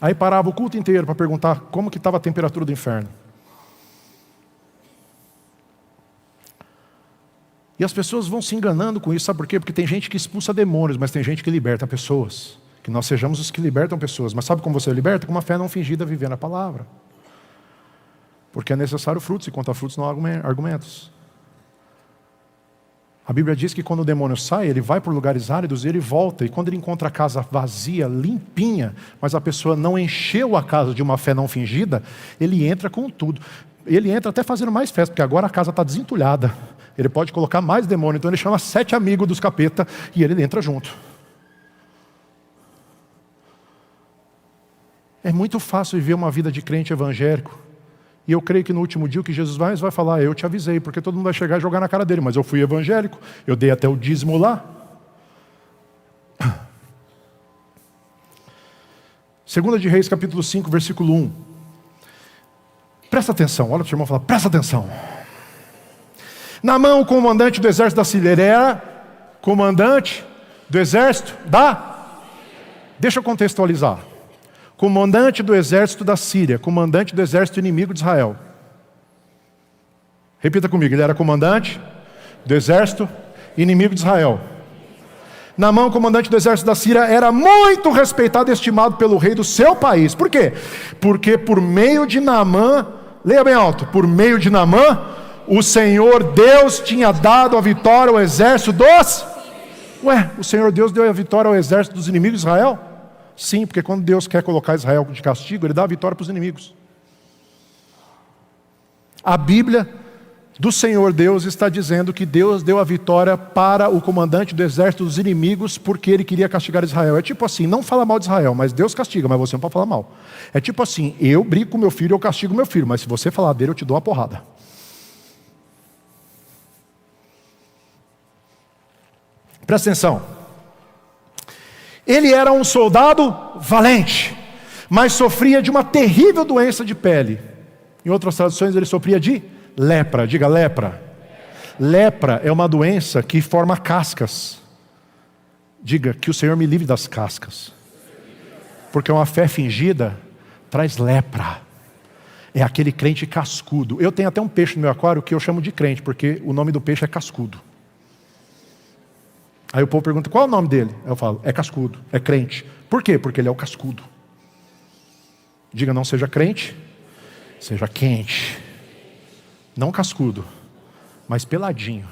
Aí parava o culto inteiro para perguntar como que estava a temperatura do inferno. E as pessoas vão se enganando com isso, sabe por quê? Porque tem gente que expulsa demônios, mas tem gente que liberta pessoas. Que nós sejamos os que libertam pessoas. Mas sabe como você liberta? Com uma fé não fingida, vivendo a palavra. Porque é necessário frutos, e contra frutos não há argumentos. A Bíblia diz que quando o demônio sai, ele vai por lugares áridos e ele volta. E quando ele encontra a casa vazia, limpinha, mas a pessoa não encheu a casa de uma fé não fingida, ele entra com tudo. Ele entra até fazendo mais festa, porque agora a casa está desentulhada. Ele pode colocar mais demônio, então ele chama 7 amigos dos capeta e ele entra junto. É muito fácil viver uma vida de crente evangélico. E eu creio que no último dia o que Jesus vai falar, eu te avisei, porque todo mundo vai chegar e jogar na cara dele, mas eu fui evangélico, eu dei até o dízimo lá. 2 de Reis, capítulo 5, versículo 1. Presta atenção, olha para o seu irmão e fala, presta atenção. Naamã, o comandante do exército da Síria, ele era comandante do exército da... Deixa eu contextualizar. Comandante do exército da Síria, comandante do exército inimigo de Israel. Repita comigo, ele era comandante do exército inimigo de Israel. Naamã, comandante do exército da Síria, era muito respeitado e estimado pelo rei do seu país. Por quê? Porque por meio de Naamã, leia bem alto, por meio de Naamã, o Senhor Deus tinha dado a vitória ao exército dos... o Senhor Deus deu a vitória ao exército dos inimigos de Israel? Sim, porque quando Deus quer colocar Israel de castigo, Ele dá a vitória para os inimigos. A Bíblia do Senhor Deus está dizendo que Deus deu a vitória para o comandante do exército dos inimigos porque Ele queria castigar Israel. É tipo assim, não fala mal de Israel, mas Deus castiga, mas você não pode falar mal. É tipo assim, eu brigo com meu filho, eu castigo meu filho, mas se você falar dele, eu te dou uma porrada. Presta atenção. Ele era um soldado valente, mas sofria de uma terrível doença de pele. Em outras traduções ele sofria de lepra. Diga lepra. Lepra é uma doença que forma cascas. Diga que o Senhor me livre das cascas. Porque uma fé fingida traz lepra. É aquele crente cascudo. Eu tenho até um peixe no meu aquário que eu chamo de crente, porque o nome do peixe é cascudo. Aí o povo pergunta, qual é o nome dele? Eu falo, é cascudo, é crente. Por quê? Porque ele é o cascudo. Diga, não seja crente, seja quente. Não cascudo, mas peladinho.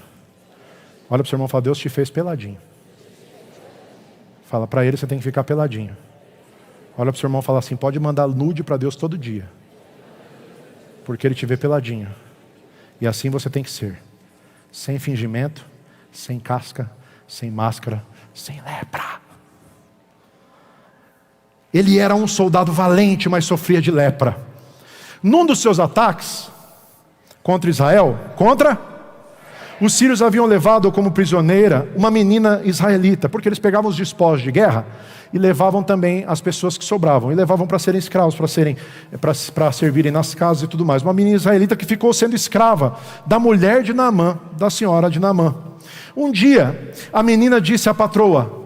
Olha para o seu irmão e fala, Deus te fez peladinho. Fala para ele, você tem que ficar peladinho. Olha para o seu irmão e fala assim, pode mandar nude para Deus todo dia. Porque ele te vê peladinho. E assim você tem que ser. Sem fingimento, sem casca, sem máscara, sem lepra. Ele era um soldado valente, mas sofria de lepra. Num dos seus ataques contra Israel, os sírios haviam levado como prisioneira uma menina israelita, porque eles pegavam os despojos de guerra e levavam também as pessoas que sobravam, e levavam para serem escravos, para servirem nas casas e tudo mais. Uma menina israelita que ficou sendo escrava da mulher de Naamã, da senhora de Naamã. Um dia, a menina disse à patroa,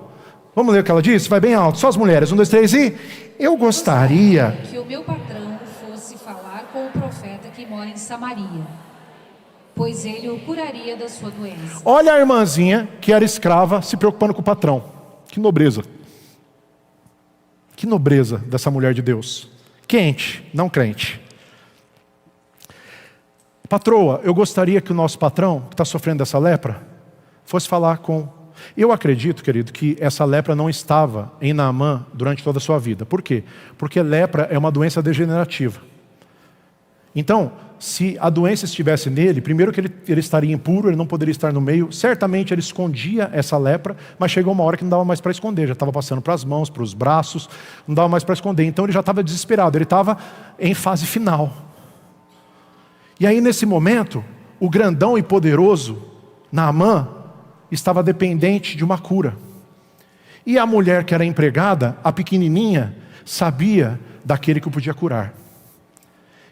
vamos ler o que ela disse? Vai bem alto, só as mulheres, 1, 2, 3 e... Eu gostaria que o meu patrão fosse falar com o profeta que mora em Samaria, pois ele o curaria da sua doença. Olha a irmãzinha que era escrava se preocupando com o patrão. Que nobreza. Que nobreza dessa mulher de Deus. Quente, não crente. Patroa, eu gostaria que o nosso patrão, que está sofrendo dessa lepra, fosse falar com... Eu acredito, querido, que essa lepra não estava em Naamã durante toda a sua vida. Por quê? Porque lepra é uma doença degenerativa. Então, se a doença estivesse nele, primeiro que ele estaria impuro, ele não poderia estar no meio. Certamente ele escondia essa lepra, mas chegou uma hora que não dava mais para esconder. Já estava passando para as mãos, para os braços, não dava mais para esconder. Então ele já estava desesperado, ele estava em fase final. E aí nesse momento, o grandão e poderoso Naamã estava dependente de uma cura. E a mulher que era empregada, a pequenininha, sabia daquele que o podia curar.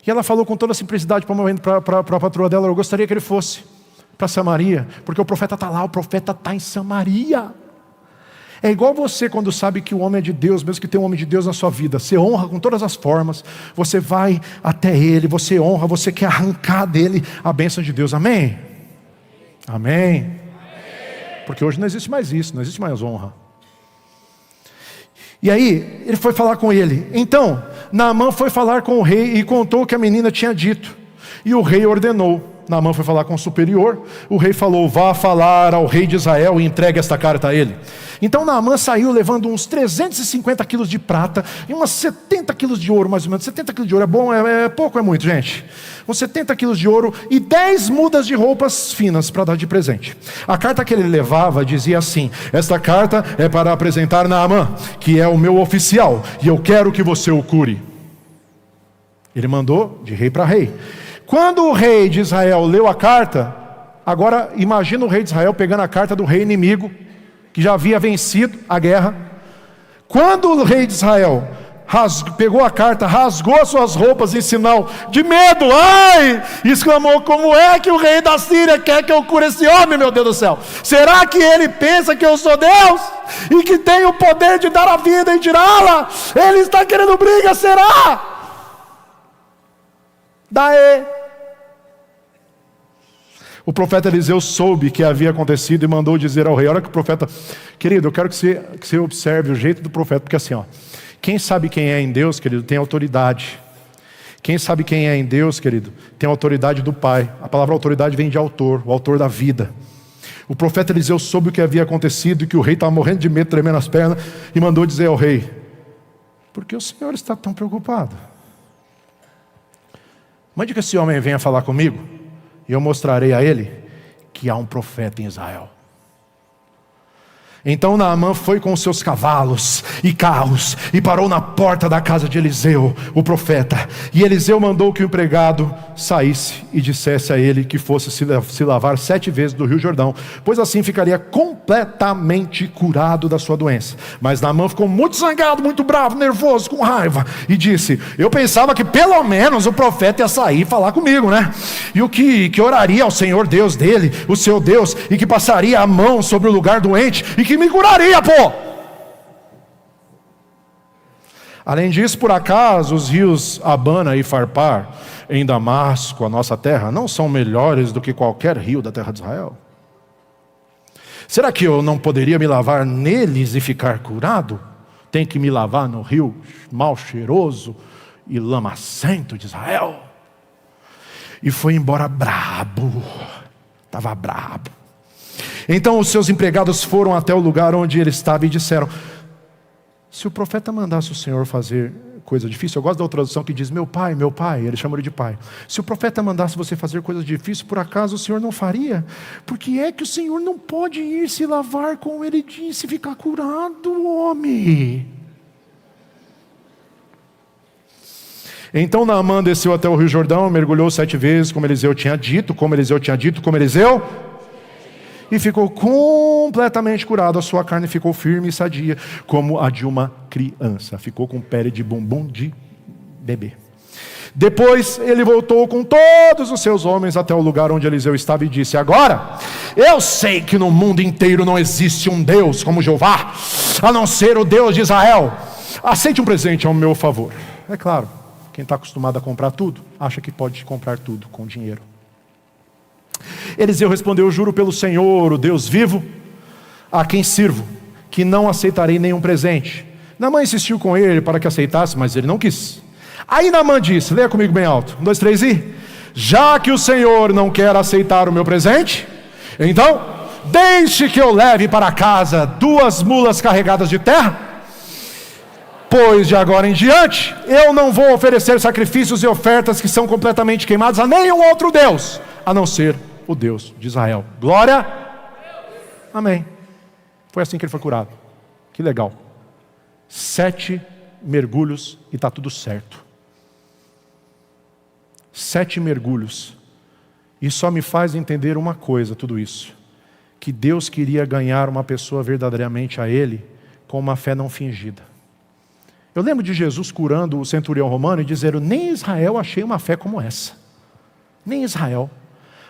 E ela falou com toda a simplicidade para a patroa dela, eu gostaria que ele fosse para Samaria, porque o profeta está lá, o profeta está em Samaria. É igual você quando sabe que o homem é de Deus, mesmo que tenha um homem de Deus na sua vida, você honra com todas as formas, você vai até ele, você honra, você quer arrancar dele a bênção de Deus, amém? Amém? Porque hoje não existe mais isso, não existe mais honra. E aí, ele foi falar com ele. Então, Naamã foi falar com o rei e contou o que a menina tinha dito. E o rei ordenou. Naamã foi falar com o superior. O rei falou, vá falar ao rei de Israel e entregue esta carta a ele. Então Naamã saiu levando uns 350 quilos de prata e umas 70 quilos de ouro, mais ou menos. 70 quilos de ouro é bom, é pouco, é muito, gente? Uns 70 quilos de ouro e 10 mudas de roupas finas para dar de presente. A carta que ele levava dizia assim, esta carta é para apresentar Naamã, que é o meu oficial, e eu quero que você o cure. Ele mandou de rei para rei. Quando o rei de Israel leu a carta, agora imagina o rei de Israel pegando a carta do rei inimigo, que já havia vencido a guerra. Quando o rei de Israel pegou a carta, rasgou as suas roupas em sinal de medo, ai, exclamou, como é que o rei da Síria quer que eu cure esse homem, meu Deus do céu? Será que ele pensa que eu sou Deus? E que tenho o poder de dar a vida e tirá-la? Ele está querendo briga, será? Daí o profeta Eliseu soube que havia acontecido e mandou dizer ao rei, olha que o profeta, querido, eu quero que você observe o jeito do profeta, porque assim, ó, quem sabe quem é em Deus, querido, tem autoridade. Quem sabe quem é em Deus, querido, tem a autoridade do Pai. A palavra autoridade vem de autor, o autor da vida. O profeta Eliseu soube o que havia acontecido e que o rei estava morrendo de medo, tremendo as pernas, e mandou dizer ao rei, por que o Senhor está tão preocupado? Mande que esse homem venha falar comigo e eu mostrarei a ele que há um profeta em Israel. Então Naamã foi com os seus cavalos e carros e parou na porta da casa de Eliseu, o profeta. E Eliseu mandou que o empregado saísse e dissesse a ele que fosse se lavar 7 vezes do rio Jordão, pois assim ficaria completamente curado da sua doença. Mas Naamã ficou muito zangado, muito bravo, nervoso, com raiva, e disse: eu pensava que pelo menos o profeta ia sair e falar comigo, né? E o que oraria ao Senhor Deus dele, o seu Deus, e que passaria a mão sobre o lugar doente e que me curaria, pô! Além disso, por acaso, os rios Abana e Farpar, em Damasco, a nossa terra, não são melhores do que qualquer rio da terra de Israel? Será que eu não poderia me lavar neles e ficar curado? Tem que me lavar no rio mal cheiroso e lamacento de Israel? E foi embora brabo, estava brabo. Então os seus empregados foram até o lugar onde ele estava e disseram: se o profeta mandasse o Senhor fazer coisa difícil, eu gosto da outra tradução que diz: meu pai, ele chama ele de pai. Se o profeta mandasse você fazer coisas difíceis, por acaso o Senhor não faria? Porque é que o Senhor não pode ir se lavar, como ele disse, ficar curado, homem. Então Naamã desceu até o rio Jordão, mergulhou 7 vezes, como Eliseu tinha dito, e ficou completamente curado. A sua carne ficou firme e sadia, como a de uma criança. Ficou com pele de bumbum de bebê. Depois ele voltou com todos os seus homens até o lugar onde Eliseu estava e disse: agora eu sei que no mundo inteiro não existe um Deus como Jeová, a não ser o Deus de Israel. Aceite um presente ao meu favor. É claro, quem está acostumado a comprar tudo, acha que pode comprar tudo com dinheiro. Eliseu respondeu: juro pelo Senhor, o Deus vivo, a quem sirvo, que não aceitarei nenhum presente. Naamã insistiu com ele para que aceitasse, mas ele não quis. Aí Naamã disse, leia comigo bem alto, 1, 2, 3 e: já que o Senhor não quer aceitar o meu presente, então deixe que eu leve para casa 2 mulas carregadas de terra, pois de agora em diante eu não vou oferecer sacrifícios e ofertas que são completamente queimados a nenhum outro Deus, a não ser o Deus de Israel. Glória. Amém. Foi assim que ele foi curado. Que legal. 7 mergulhos e está tudo certo. 7 mergulhos. E só me faz entender uma coisa, tudo isso: que Deus queria ganhar uma pessoa verdadeiramente a Ele com uma fé não fingida. Eu lembro de Jesus curando o centurião romano e dizendo: nem em Israel achei uma fé como essa. Nem em Israel.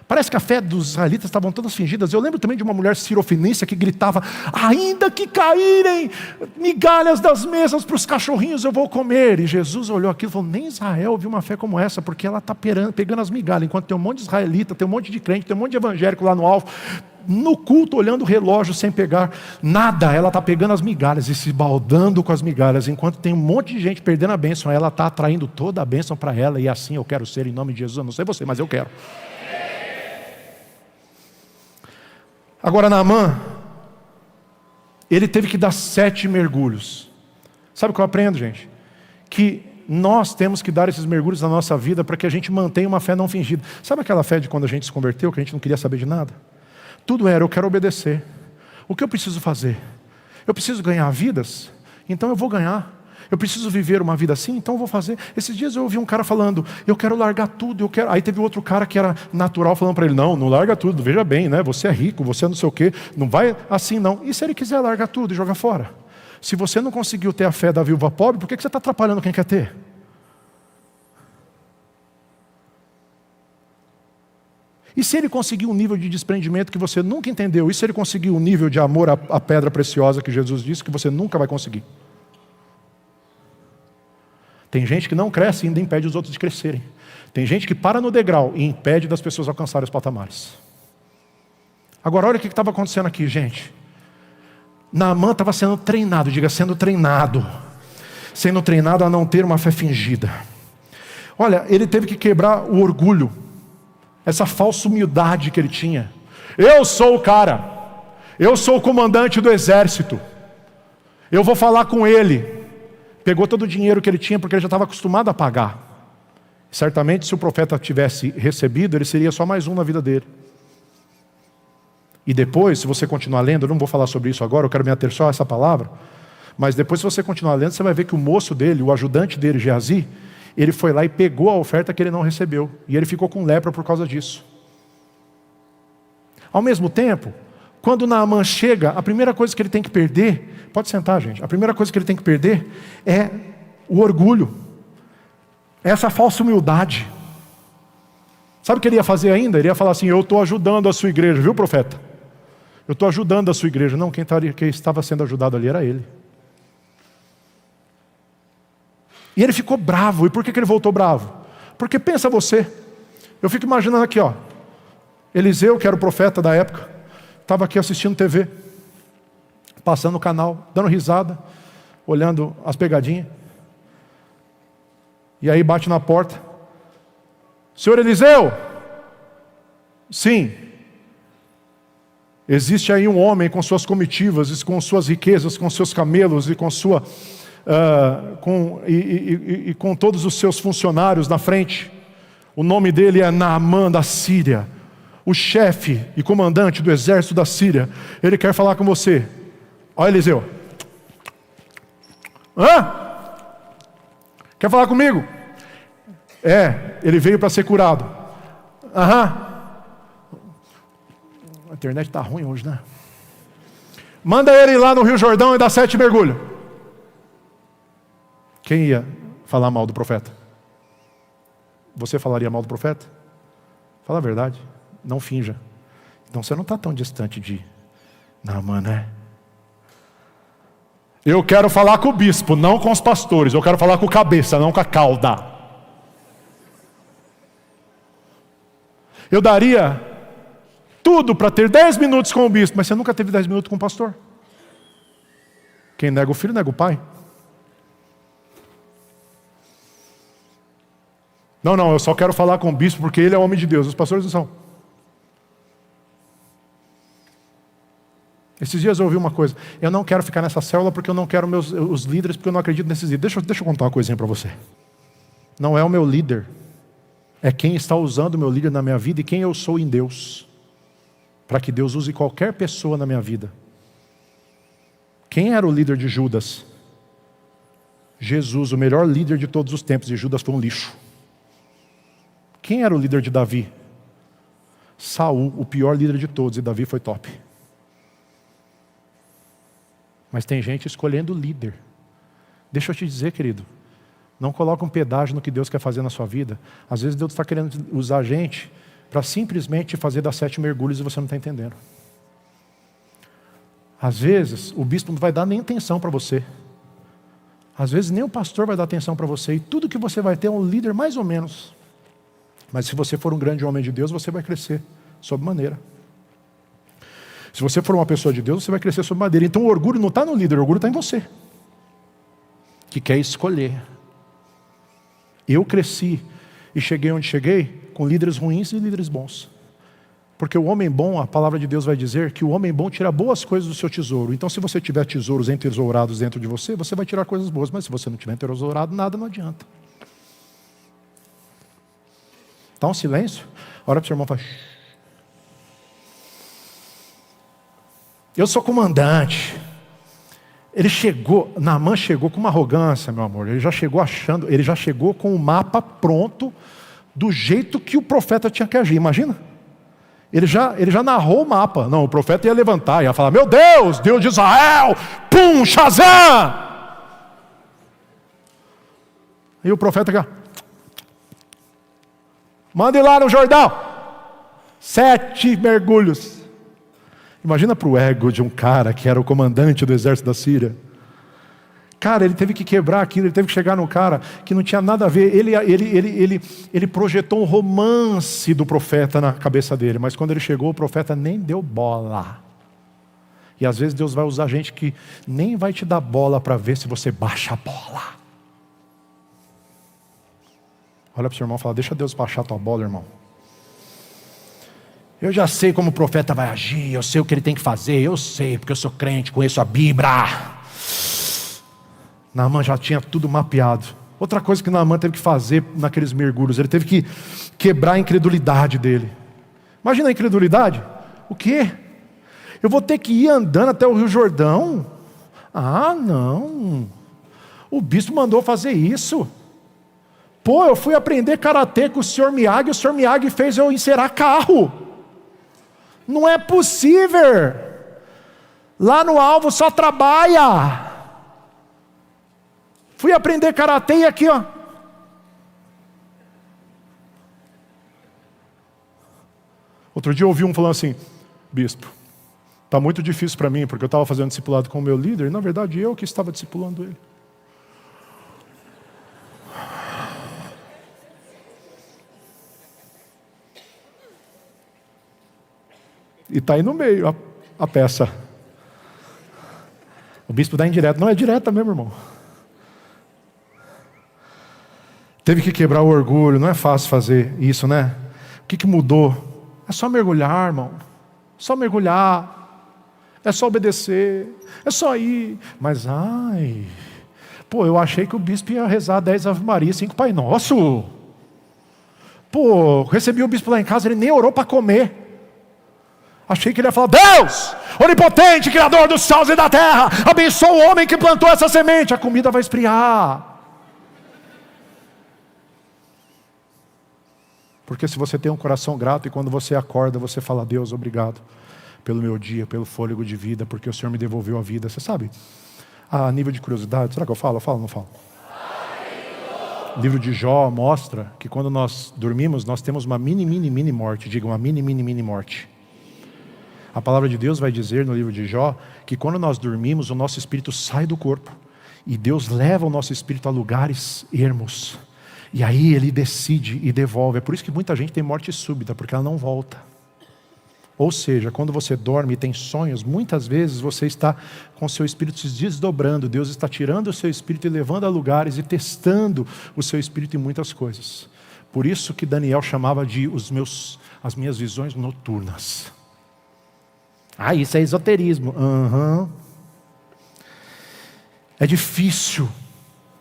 Parece que a fé dos israelitas estavam todas fingidas. Eu lembro também de uma mulher sirofenícia que gritava: ainda que caírem migalhas das mesas para os cachorrinhos, eu vou comer. E Jesus olhou aquilo e falou: nem Israel viu uma fé como essa, porque ela está pegando as migalhas, enquanto tem um monte de israelita, tem um monte de crente, tem um monte de evangélico lá no alvo, no culto, olhando o relógio sem pegar nada. Ela está pegando as migalhas e se baldando com as migalhas, enquanto tem um monte de gente perdendo a bênção. Ela está atraindo toda a bênção para ela, e assim eu quero ser, em nome de Jesus. Eu não sei você, mas eu quero. Agora Naamã, ele teve que dar 7 mergulhos. Sabe o que eu aprendo, gente? Que nós temos que dar esses mergulhos na nossa vida para que a gente mantenha uma fé não fingida. Sabe aquela fé de quando a gente se converteu, que a gente não queria saber de nada? Tudo era: eu quero obedecer. O que eu preciso fazer? Eu preciso ganhar vidas? Então eu vou ganhar. Eu preciso viver uma vida assim? Então eu vou fazer. Esses dias eu ouvi um cara falando: eu quero largar tudo, eu quero. Aí teve outro cara que era natural falando para ele: não larga tudo, veja bem, né? Você é rico, você é não sei o quê, não vai assim não. E se ele quiser largar tudo e jogar fora? Se você não conseguiu ter a fé da viúva pobre, por que você está atrapalhando quem quer ter? E se ele conseguir um nível de desprendimento que você nunca entendeu? E se ele conseguir um nível de amor à pedra preciosa que Jesus disse que você nunca vai conseguir? Tem gente que não cresce e ainda impede os outros de crescerem. Tem gente que para no degrau e impede das pessoas alcançarem os patamares. Agora olha o que estava acontecendo aqui, gente. Naamã estava sendo treinado, diga sendo treinado a não ter uma fé fingida. Olha, ele teve que quebrar o orgulho, essa falsa humildade que ele tinha. Eu sou o cara, eu sou o comandante do exército, eu vou falar com ele. Pegou todo o dinheiro que ele tinha, porque ele já estava acostumado a pagar. Certamente, se o profeta tivesse recebido, ele seria só mais um na vida dele. E depois, se você continuar lendo, eu não vou falar sobre isso agora, eu quero me ater só a essa palavra, mas depois, se você continuar lendo, você vai ver que o moço dele, o ajudante dele, Geazi, Ele foi lá e pegou a oferta que ele não recebeu. E ele ficou com lepra por causa disso. Ao mesmo tempo, quando Naamã chega, a primeira coisa que ele tem que perder, pode sentar, gente, a primeira coisa que ele tem que perder é o orgulho, essa falsa humildade. Sabe o que ele ia fazer ainda? Ele ia falar assim: eu estou ajudando a sua igreja, viu, profeta? Eu estou ajudando a sua igreja. Não, quem estava sendo ajudado ali era ele. E ele ficou bravo. E por que ele voltou bravo? Porque pensa você, eu fico imaginando aqui, ó, Eliseu, que era o profeta da época, estava aqui assistindo TV, passando o canal, dando risada, olhando as pegadinhas. E aí bate na porta: senhor Eliseu? Sim. Existe aí um homem com suas comitivas, com suas riquezas, com seus camelos e com todos os seus funcionários na frente. O nome dele é Naamã da Síria, o chefe e comandante do exército da Síria. Ele quer falar com você. Ó, Eliseu. Hã? Quer falar comigo? Ele veio para ser curado. Aham. A internet está ruim hoje, né? Manda ele ir lá no Rio Jordão e dar 7 mergulhos. Quem ia falar mal do profeta? Você falaria mal do profeta? Fala a verdade. Não finja. Então você não está tão distante de Naamã, né? Eu quero falar com o bispo, não com os pastores. Eu quero falar com o cabeça, não com a cauda. Eu daria tudo para ter 10 minutos com o bispo, mas você nunca teve 10 minutos com o pastor. Quem nega o filho, nega o pai. Não, eu só quero falar com o bispo porque ele é homem de Deus. Os pastores não são. Esses dias eu ouvi uma coisa: eu não quero ficar nessa célula porque eu não quero os líderes, porque eu não acredito nesses líderes. Deixa eu contar uma coisinha para você. Não é o meu líder, é quem está usando o meu líder na minha vida e quem eu sou em Deus, para que Deus use qualquer pessoa na minha vida. Quem era o líder de Judas? Jesus, o melhor líder de todos os tempos, e Judas foi um lixo. Quem era o líder de Davi? Saul, o pior líder de todos, e Davi foi top. Mas tem gente escolhendo líder. Deixa eu te dizer, querido, não coloca um pedágio no que Deus quer fazer na sua vida. Às vezes Deus está querendo usar a gente para simplesmente fazer dar 7 mergulhos e você não está entendendo. Às vezes o bispo não vai dar nem atenção para você. Às vezes nem o pastor vai dar atenção para você. E tudo que você vai ter é um líder mais ou menos. Mas se você for um grande homem de Deus, você vai crescer sob maneira. Se você for uma pessoa de Deus, você vai crescer sob maneira. Então o orgulho não está no líder, o orgulho está em você, que quer escolher. Eu cresci e cheguei onde cheguei com líderes ruins e líderes bons. Porque o homem bom, a palavra de Deus vai dizer que o homem bom tira boas coisas do seu tesouro. Então se você tiver tesouros entesourados dentro de você, você vai tirar coisas boas. Mas se você não tiver entesourado, nada, não adianta. Está um silêncio? Ora para o seu irmão e fala: eu sou comandante. Naamã chegou com uma arrogância, meu amor. Ele já chegou com o mapa pronto, do jeito que o profeta tinha que agir. Imagina? Ele já narrou o mapa. Não, o profeta ia levantar, ia falar: meu Deus, Deus de Israel, pum, Shazam! E o profeta aqui: manda ir lá no Jordão, 7 mergulhos. Imagina para o ego de um cara que era o comandante do exército da Síria. Cara, ele teve que quebrar aquilo, ele teve que chegar no cara que não tinha nada a ver. Ele projetou um romance do profeta na cabeça dele, mas quando ele chegou, o profeta nem deu bola. E às vezes Deus vai usar gente que nem vai te dar bola para ver se você baixa a bola. Olha para o seu irmão e fala: deixa Deus baixar a tua bola, irmão. Eu já sei como o profeta vai agir, eu sei o que ele tem que fazer, eu sei, porque eu sou crente, conheço a Bíblia. Naamã já tinha tudo mapeado. Outra coisa que Naamã teve que fazer naqueles mergulhos, ele teve que quebrar a incredulidade dele. Imagina a incredulidade. O quê? Eu vou ter que ir andando até o Rio Jordão? Ah, não. O bispo mandou fazer isso. Pô, eu fui aprender karatê com o Sr. Miyagi, o Sr. Miyagi fez eu encerar carro. Não é possível. Lá no alvo só trabalha. Fui aprender karatê e aqui, ó. Outro dia eu ouvi um falando assim: bispo, está muito difícil para mim, porque eu estava fazendo discipulado com o meu líder, e na verdade eu que estava discipulando ele. E está aí no meio a peça. O bispo dá indireta. Não é direta mesmo, irmão. Teve que quebrar o orgulho. Não é fácil fazer isso, né? O que mudou? É só mergulhar, irmão. Só mergulhar. É só obedecer. É só ir. Mas, pô, eu achei que o bispo ia rezar 10 Ave Maria, 5 Pai Nosso. Pô, recebi o bispo lá em casa, ele nem orou para comer. Achei que ele ia falar: Deus, onipotente, criador dos céus e da terra, abençoa o homem que plantou essa semente. A comida vai esfriar. Porque se você tem um coração grato e quando você acorda, você fala: Deus, obrigado pelo meu dia, pelo fôlego de vida, porque o Senhor me devolveu a vida. Você sabe, a nível de curiosidade, será que eu falo? Eu falo ou não falo? O livro de Jó mostra que quando nós dormimos, nós temos uma mini morte. Diga, uma mini morte. A palavra de Deus vai dizer no livro de Jó que quando nós dormimos, o nosso espírito sai do corpo e Deus leva o nosso espírito a lugares ermos. E aí Ele decide e devolve. É por isso que muita gente tem morte súbita, porque ela não volta. Ou seja, quando você dorme e tem sonhos, muitas vezes você está com o seu espírito se desdobrando. Deus está tirando o seu espírito e levando a lugares e testando o seu espírito em muitas coisas. Por isso que Daniel chamava de as minhas visões noturnas. Isso é esoterismo. É difícil.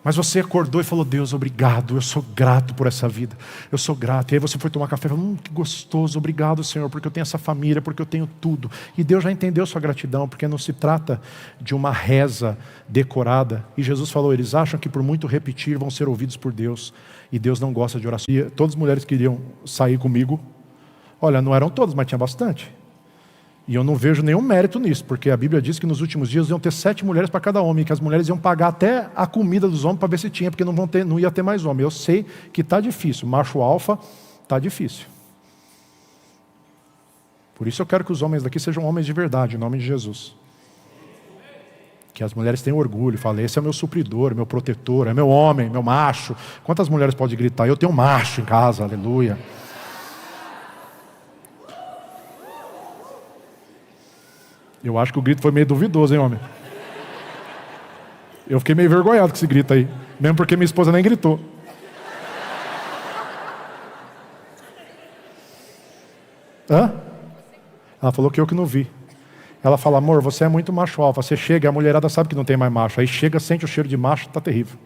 Mas você acordou e falou: Deus, obrigado, eu sou grato por essa vida. Eu sou grato. E aí você foi tomar café e falou: que gostoso, obrigado, Senhor, porque eu tenho essa família, porque eu tenho tudo. E Deus já entendeu sua gratidão, porque não se trata de uma reza decorada. E Jesus falou: eles acham que por muito repetir vão ser ouvidos por Deus. E Deus não gosta de oração. E todas as mulheres queriam sair comigo. Olha, não eram todas, mas tinha bastante. E eu não vejo nenhum mérito nisso, porque a Bíblia diz que nos últimos dias iam ter 7 mulheres para cada homem, que as mulheres iam pagar até a comida dos homens para ver se tinha, porque não ia ter mais homem. Eu sei que está difícil, macho alfa está difícil. Por isso eu quero que os homens daqui sejam homens de verdade, em nome de Jesus. Que as mulheres tenham orgulho, falem: esse é o meu supridor, meu protetor, é meu homem, meu macho. Quantas mulheres podem gritar: eu tenho um macho em casa, aleluia. Eu acho que o grito foi meio duvidoso, hein, homem? Eu fiquei meio envergonhado com esse grito aí. Mesmo porque minha esposa nem gritou. Ela falou que eu que não vi. Ela fala: amor, você é muito macho alfa. Você chega e a mulherada sabe que não tem mais macho. Aí chega, sente o cheiro de macho, tá terrível.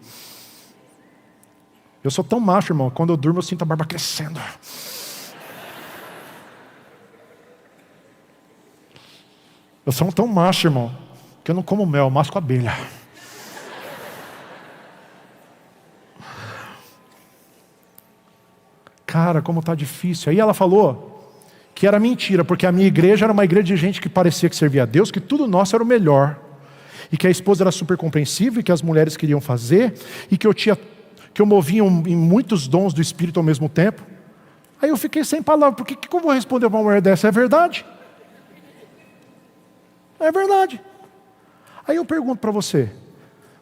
Eu sou tão macho, irmão, quando eu durmo eu sinto a barba crescendo. Eu sou tão macho, irmão, que eu não como mel, eu masco abelha. Cara, como está difícil. Aí ela falou que era mentira, porque a minha igreja era uma igreja de gente que parecia que servia a Deus, que tudo nosso era o melhor. E que a esposa era super compreensiva, e que as mulheres queriam fazer, e que eu movia em muitos dons do Espírito ao mesmo tempo. Aí eu fiquei sem palavras, porque o que eu vou responder para uma mulher dessa? É verdade? É verdade. Aí eu pergunto para você: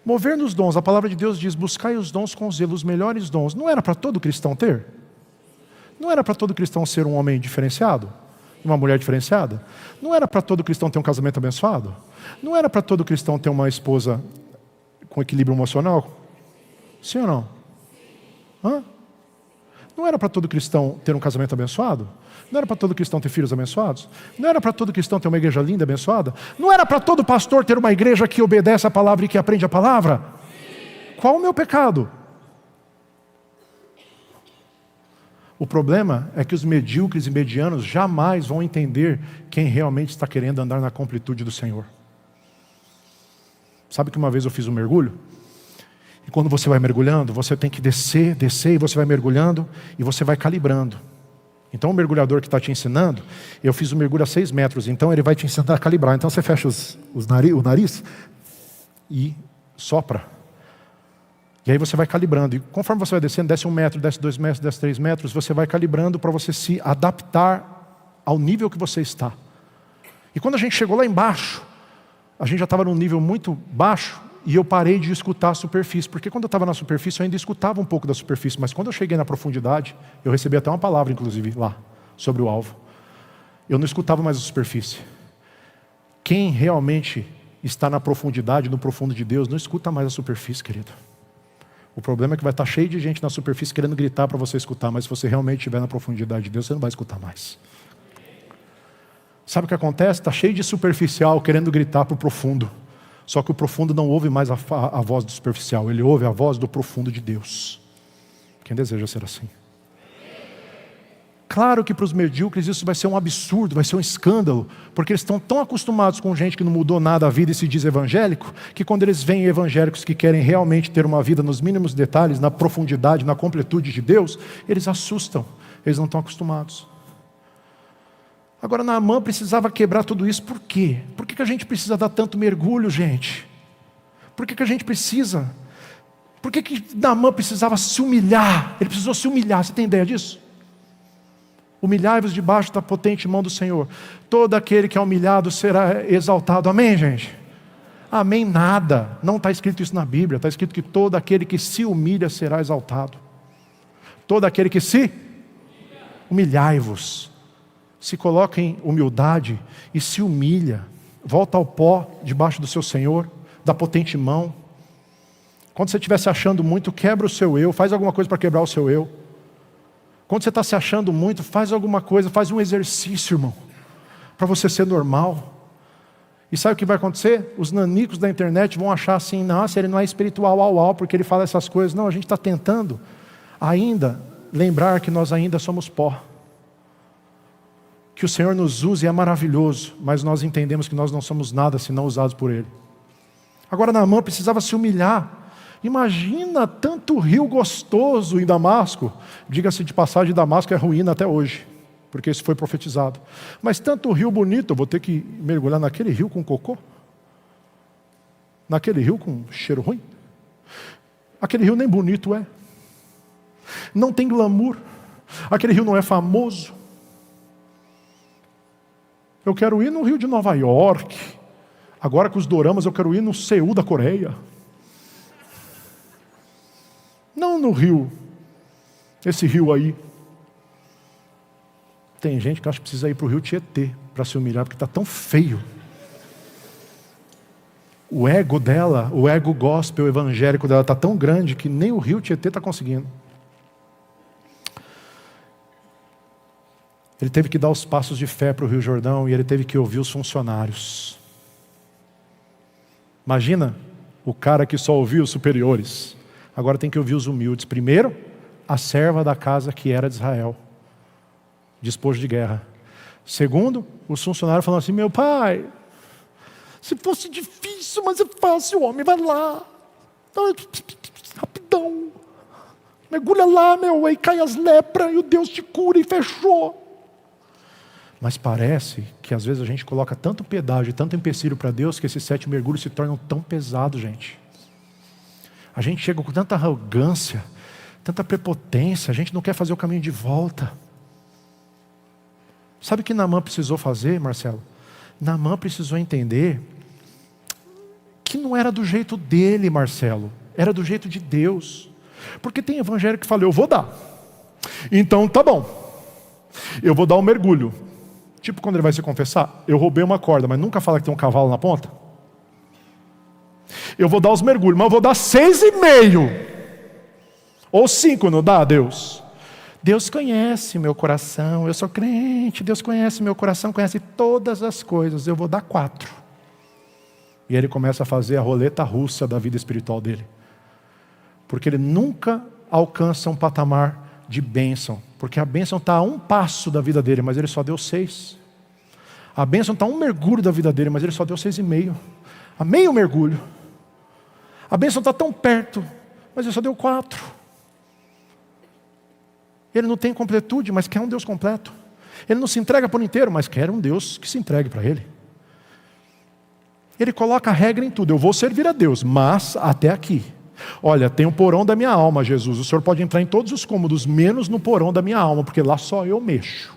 mover nos dons, a palavra de Deus diz: buscai os dons com zelo, os melhores dons. Não era para todo cristão ter? Não era para todo cristão ser um homem diferenciado? Uma mulher diferenciada? Não era para todo cristão ter um casamento abençoado? Não era para todo cristão ter uma esposa com equilíbrio emocional? Sim ou não? Não era para todo cristão ter um casamento abençoado? Não era para todo cristão ter filhos abençoados? Não era para todo cristão ter uma igreja linda, abençoada? Não era para todo pastor ter uma igreja que obedece a palavra e que aprende a palavra? Qual o meu pecado? O problema é que os medíocres e medianos jamais vão entender quem realmente está querendo andar na completude do Senhor. Sabe que uma vez eu fiz um mergulho? E quando você vai mergulhando, você tem que descer, e você vai mergulhando e você vai calibrando. Então o mergulhador que está te ensinando, eu fiz o mergulho a 6 metros, então ele vai te ensinar a calibrar. Então você fecha o nariz e sopra. E aí você vai calibrando. E conforme você vai descendo, desce 1 metro, desce 2 metros, desce 3 metros, você vai calibrando para você se adaptar ao nível que você está. E quando a gente chegou lá embaixo, a gente já estava num nível muito baixo, e eu parei de escutar a superfície, porque quando eu estava na superfície eu ainda escutava um pouco da superfície, mas quando eu cheguei na profundidade, eu recebi até uma palavra inclusive lá, sobre o alvo. Eu não escutava mais a superfície. Quem realmente está na profundidade, no profundo de Deus, não escuta mais a superfície, querido. O problema é que vai estar cheio de gente na superfície querendo gritar para você escutar, mas se você realmente estiver na profundidade de Deus, você não vai escutar mais. Sabe o que acontece? Está cheio de superficial querendo gritar para o profundo. Só que o profundo não ouve mais a voz do superficial, ele ouve a voz do profundo de Deus. Quem deseja ser assim? Claro que para os medíocres isso vai ser um absurdo, vai ser um escândalo, porque eles estão tão acostumados com gente que não mudou nada a vida e se diz evangélico, que quando eles veem evangélicos que querem realmente ter uma vida nos mínimos detalhes, na profundidade, na completude de Deus, eles assustam, eles não estão acostumados. Agora Naamã precisava quebrar tudo isso, por quê? Por que a gente precisa dar tanto mergulho, gente? Por que a gente precisa? Por que Naamã precisava se humilhar? Ele precisou se humilhar, você tem ideia disso? Humilhai-vos debaixo da potente mão do Senhor. Todo aquele que é humilhado será exaltado. Amém, gente? Amém nada. Não está escrito isso na Bíblia. Está escrito que todo aquele que se humilha será exaltado. Todo aquele que se humilhai-vos. Se coloca em humildade e se humilha. Volta ao pó debaixo do seu Senhor, da potente mão. Quando você estiver se achando muito, quebra o seu eu. Faz alguma coisa para quebrar o seu eu. Quando você está se achando muito, faz alguma coisa, faz um exercício, irmão, para você ser normal. E sabe o que vai acontecer? Os nanicos da internet vão achar assim, nossa, ele não é espiritual, porque ele fala essas coisas. Não, a gente está tentando ainda lembrar que nós ainda somos pó. Que o Senhor nos use é maravilhoso, mas nós entendemos que nós não somos nada se não usados por Ele. Agora Naamã precisava se humilhar. Imagina tanto rio gostoso em Damasco. Diga-se de passagem, Damasco é ruína até hoje, porque isso foi profetizado. Mas tanto rio bonito, eu vou ter que mergulhar naquele rio com cocô? Naquele rio com cheiro ruim? Aquele rio nem bonito é. Não tem glamour. Aquele rio não é famoso. Eu quero ir no rio de Nova York. Agora com os doramas eu quero ir no Seul da Coreia. Não no rio, esse rio aí. Tem gente que acha que precisa ir para o rio Tietê para se humilhar, porque está tão feio. O ego dela, o ego gospel evangélico dela está tão grande que nem o rio Tietê está conseguindo. Ele teve que dar os passos de fé para o Rio Jordão e ele teve que ouvir os funcionários. Imagina o cara que só ouvia os superiores. Agora tem que ouvir os humildes. Primeiro, a serva da casa que era de Israel, despojo de guerra. Segundo, os funcionários falando assim, meu pai, se fosse difícil, mas é fácil, homem, vai lá. Rapidão. Mergulha lá, meu, aí cai as lepras e o Deus te cura e fechou. Mas parece que às vezes a gente coloca tanto pedágio, tanto empecilho para Deus, que esses 7 mergulhos se tornam tão pesados, gente. A gente chega com tanta arrogância, tanta prepotência, a gente não quer fazer o caminho de volta. Sabe o que Naamã precisou fazer, Marcelo? Naamã precisou entender que não era do jeito dele, Marcelo, era do jeito de Deus. Porque tem evangélico que fala, eu vou dar. Então tá bom, eu vou dar um mergulho. Tipo quando ele vai se confessar, eu roubei uma corda, mas nunca fala que tem um cavalo na ponta. Eu vou dar os mergulhos, mas eu vou dar 6,5. Ou 5, não dá, Deus? Deus conhece meu coração, eu sou crente, Deus conhece meu coração, conhece todas as coisas, eu vou dar 4. E ele começa a fazer a roleta russa da vida espiritual dele. Porque ele nunca alcança um patamar de bênção, porque a bênção está a 1 passo da vida dele, mas ele só deu 6. A bênção está a 1 mergulho da vida dele, mas ele só deu 6,5. A meio mergulho. A bênção está tão perto Mas ele só deu 4. Ele não tem completude, mas quer um Deus completo. Ele não se entrega por inteiro, mas quer um Deus que se entregue para ele. Ele coloca a regra em tudo. Eu vou servir a Deus, mas até aqui. Olha, tem o porão da minha alma, Jesus. O Senhor pode entrar em todos os cômodos, menos no porão da minha alma, porque lá só eu mexo.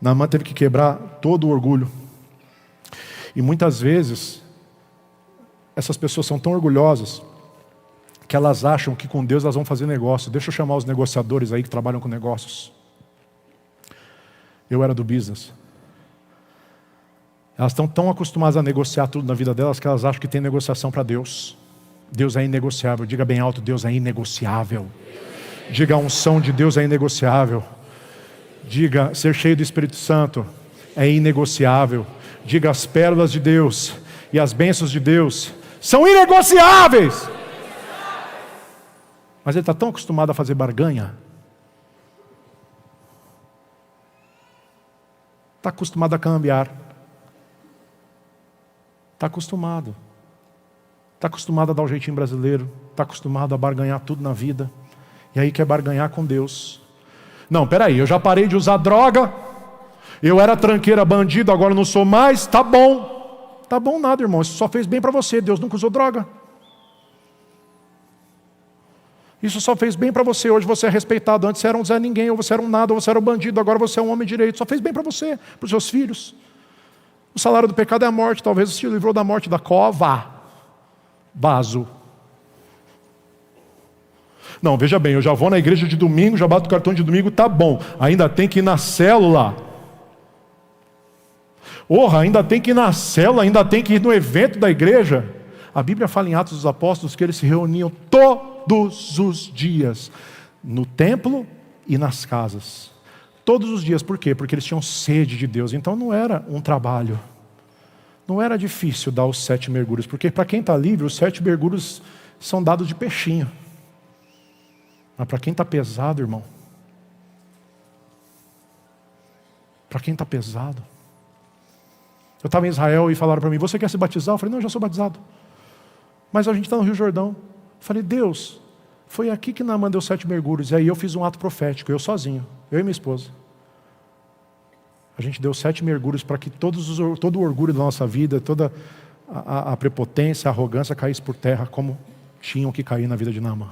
Naamã teve que quebrar todo o orgulho. E muitas vezes, essas pessoas são tão orgulhosas que elas acham que com Deus elas vão fazer negócio. Deixa eu chamar os negociadores aí que trabalham com negócios. Eu era do business. Elas estão tão acostumadas a negociar tudo na vida delas que elas acham que tem negociação para Deus. Deus é inegociável. Diga bem alto, Deus é inegociável. Diga, a unção de Deus é inegociável. Diga, ser cheio do Espírito Santo é inegociável. Diga, as pérolas de Deus e as bênçãos de Deus são inegociáveis. Mas ele está tão acostumado a fazer barganha. Está acostumado a cambiar. Está acostumado. Está acostumado a dar o jeitinho brasileiro. Está acostumado a barganhar tudo na vida. E aí quer barganhar com Deus. Não, peraí, eu já parei de usar droga. Eu era tranqueira, bandido, agora não sou mais. Tá bom. Tá bom nada, irmão. Isso só fez bem para você. Deus nunca usou droga. Isso só fez bem para você. Hoje você é respeitado. Antes você era um Zé Ninguém, ou você era um nada, ou você era um bandido. Agora você é um homem direito. Só fez bem para você, para os seus filhos. O salário do pecado é a morte. Talvez você te livrou da morte da cova. Vaso. Não, veja bem, eu já vou na igreja de domingo, já bato o cartão de domingo, tá bom. Ainda tem que ir na célula. Ainda tem que ir na célula, ainda tem que ir no evento da igreja. A Bíblia fala em Atos dos Apóstolos que eles se reuniam todos os dias, no templo e nas casas. Todos os dias, por quê? Porque eles tinham sede de Deus. Então não era um trabalho. Não era difícil dar os 7 mergulhos, porque para quem está livre, os 7 mergulhos são dados de peixinho. Mas para quem está pesado, irmão, para quem está pesado. Eu estava em Israel e falaram para mim, você quer se batizar? Eu falei, não, eu já sou batizado. Mas a gente está no Rio Jordão. Eu falei, Deus, foi aqui que Naamã deu 7 mergulhos. E aí eu fiz um ato profético, eu sozinho, eu e minha esposa. A gente deu 7 mergulhos para que todo o orgulho da nossa vida, toda a prepotência, a arrogância caísse por terra, como tinham que cair na vida de Naamã.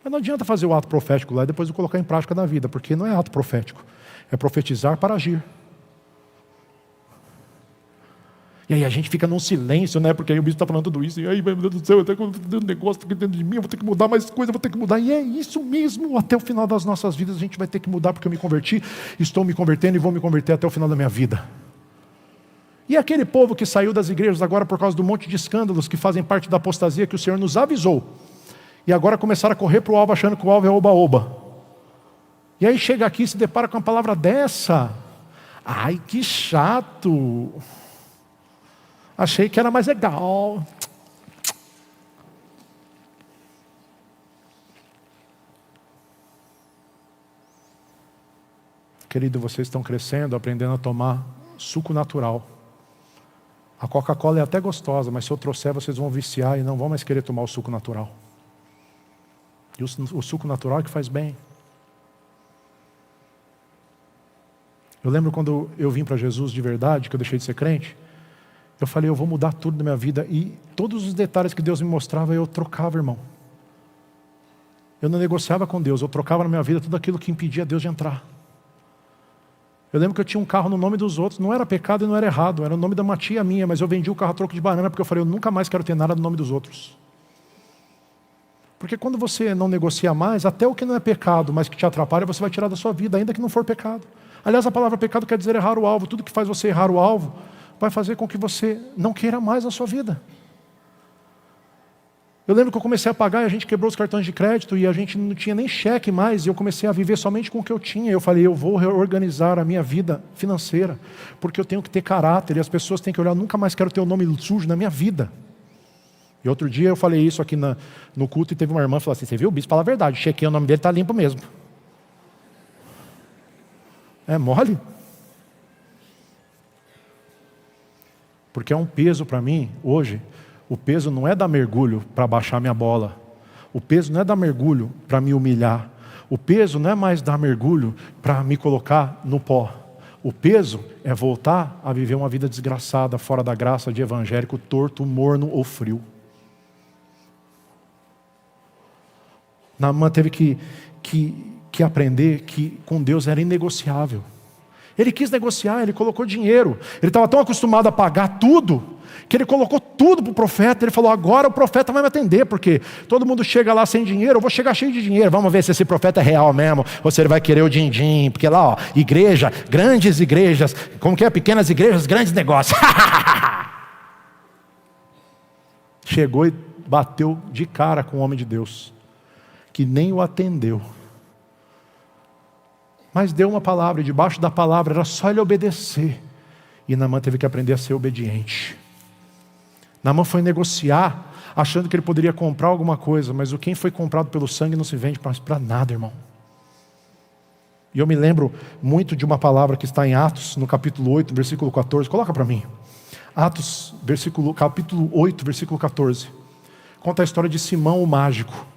Mas não adianta fazer o ato profético lá e depois colocar em prática na vida, porque não é ato profético, é profetizar para agir. E aí a gente fica num silêncio, né? Porque aí o bispo está falando tudo isso, e aí, meu Deus do céu, eu tenho um negócio aqui dentro de mim, eu vou ter que mudar mais coisa, eu vou ter que mudar. E é isso mesmo, até o final das nossas vidas a gente vai ter que mudar, porque eu me converti, estou me convertendo e vou me converter até o final da minha vida. E aquele povo que saiu das igrejas agora por causa do monte de escândalos que fazem parte da apostasia que o Senhor nos avisou, e agora começaram a correr para o alvo achando que o alvo é oba-oba. E aí chega aqui e se depara com uma palavra dessa. Ai, que chato. Achei que era mais legal. Querido, vocês estão crescendo, aprendendo a tomar suco natural. A Coca-Cola é até gostosa, mas se eu trouxer, vocês vão viciar e não vão mais querer tomar o suco natural. E o suco natural é que faz bem. Eu lembro quando eu vim para Jesus de verdade, que eu deixei de ser crente, eu falei, eu vou mudar tudo na minha vida. E todos os detalhes que Deus me mostrava, eu trocava, irmão. Eu não negociava com Deus, eu trocava na minha vida tudo aquilo que impedia Deus de entrar. Eu lembro que eu tinha um carro no nome dos outros, não era pecado e não era errado, era o nome de uma tia minha, mas eu vendi o carro a troco de banana, porque eu falei, eu nunca mais quero ter nada no nome dos outros. Porque quando você não negocia mais, até o que não é pecado, mas que te atrapalha, você vai tirar da sua vida, ainda que não for pecado. Aliás, a palavra pecado quer dizer errar o alvo. Tudo que faz você errar o alvo, vai fazer com que você não queira mais a sua vida. Eu lembro que eu comecei a pagar e a gente quebrou os cartões de crédito e a gente não tinha nem cheque mais e eu comecei a viver somente com o que eu tinha. Eu falei, eu vou reorganizar a minha vida financeira, porque eu tenho que ter caráter e as pessoas têm que olhar, eu nunca mais quero ter o nome sujo na minha vida. E outro dia eu falei isso aqui no culto e teve uma irmã que falou assim, você viu, o bispo fala a verdade, chequei, o nome dele está limpo mesmo. É mole? Porque é um peso para mim, hoje, o peso não é dar mergulho para baixar minha bola. O peso não é dar mergulho para me humilhar. O peso não é mais dar mergulho para me colocar no pó. O peso é voltar a viver uma vida desgraçada, fora da graça de evangélico, torto, morno ou frio. Naamã teve que aprender que com Deus era inegociável. Ele quis negociar, ele colocou dinheiro. Ele estava tão acostumado a pagar tudo, que ele colocou tudo para o profeta. Ele falou, agora o profeta vai me atender, porque todo mundo chega lá sem dinheiro, eu vou chegar cheio de dinheiro. Vamos ver se esse profeta é real mesmo, ou se ele vai querer o din-din. Porque lá, ó, igreja, grandes igrejas, como que é? Pequenas igrejas, grandes negócios. Chegou e bateu de cara com o homem de Deus, que nem o atendeu. Mas deu uma palavra, e debaixo da palavra era só ele obedecer. E Naamã teve que aprender a ser obediente. Naamã foi negociar, achando que ele poderia comprar alguma coisa, mas quem foi comprado pelo sangue não se vende para nada, irmão. E eu me lembro muito de uma palavra que está em Atos, no capítulo 8, versículo 14. Coloca para mim. Atos, capítulo 8, versículo 14. Conta a história de Simão o mágico.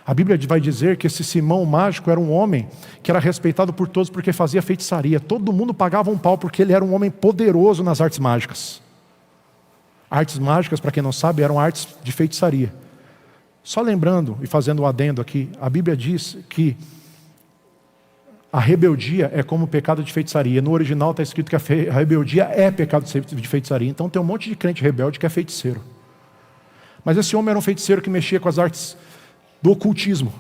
A Bíblia vai dizer que esse Simão o mágico era um homem que era respeitado por todos porque fazia feitiçaria. Todo mundo pagava um pau porque ele era um homem poderoso nas artes mágicas. Artes mágicas, para quem não sabe, eram artes de feitiçaria. Só lembrando e fazendo um adendo aqui, a Bíblia diz que a rebeldia é como o pecado de feitiçaria. No original está escrito que a rebeldia é pecado de feitiçaria. Então tem um monte de crente rebelde que é feiticeiro. Mas esse homem era um feiticeiro que mexia com as artes do ocultismo.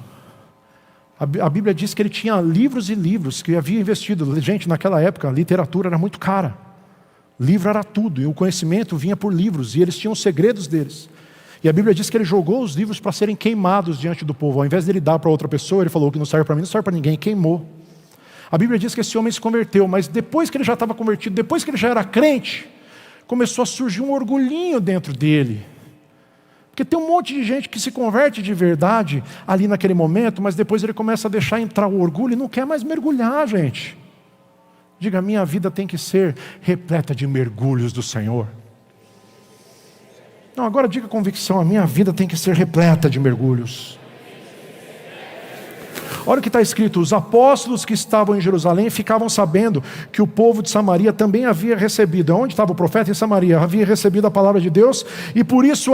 A Bíblia diz que ele tinha livros e livros que havia investido. Gente, naquela época a literatura era muito cara. Livro era tudo, e o conhecimento vinha por livros, e eles tinham os segredos deles. E a Bíblia diz que ele jogou os livros para serem queimados diante do povo. Ao invés de ele dar para outra pessoa, ele falou que não serve para mim, não serve para ninguém, e queimou. A Bíblia diz que esse homem se converteu, mas depois que ele já estava convertido, depois que ele já era crente, começou a surgir um orgulhinho dentro dele. Porque tem um monte de gente que se converte de verdade ali naquele momento, mas depois ele começa a deixar entrar o orgulho e não quer mais mergulhar, gente. Diga, minha vida tem que ser repleta de mergulhos do Senhor. Não, agora diga convicção, a minha vida tem que ser repleta de mergulhos. Olha o que está escrito, os apóstolos que estavam em Jerusalém ficavam sabendo que o povo de Samaria também havia recebido. Onde estava o profeta? Em Samaria. Havia recebido a palavra de Deus e por isso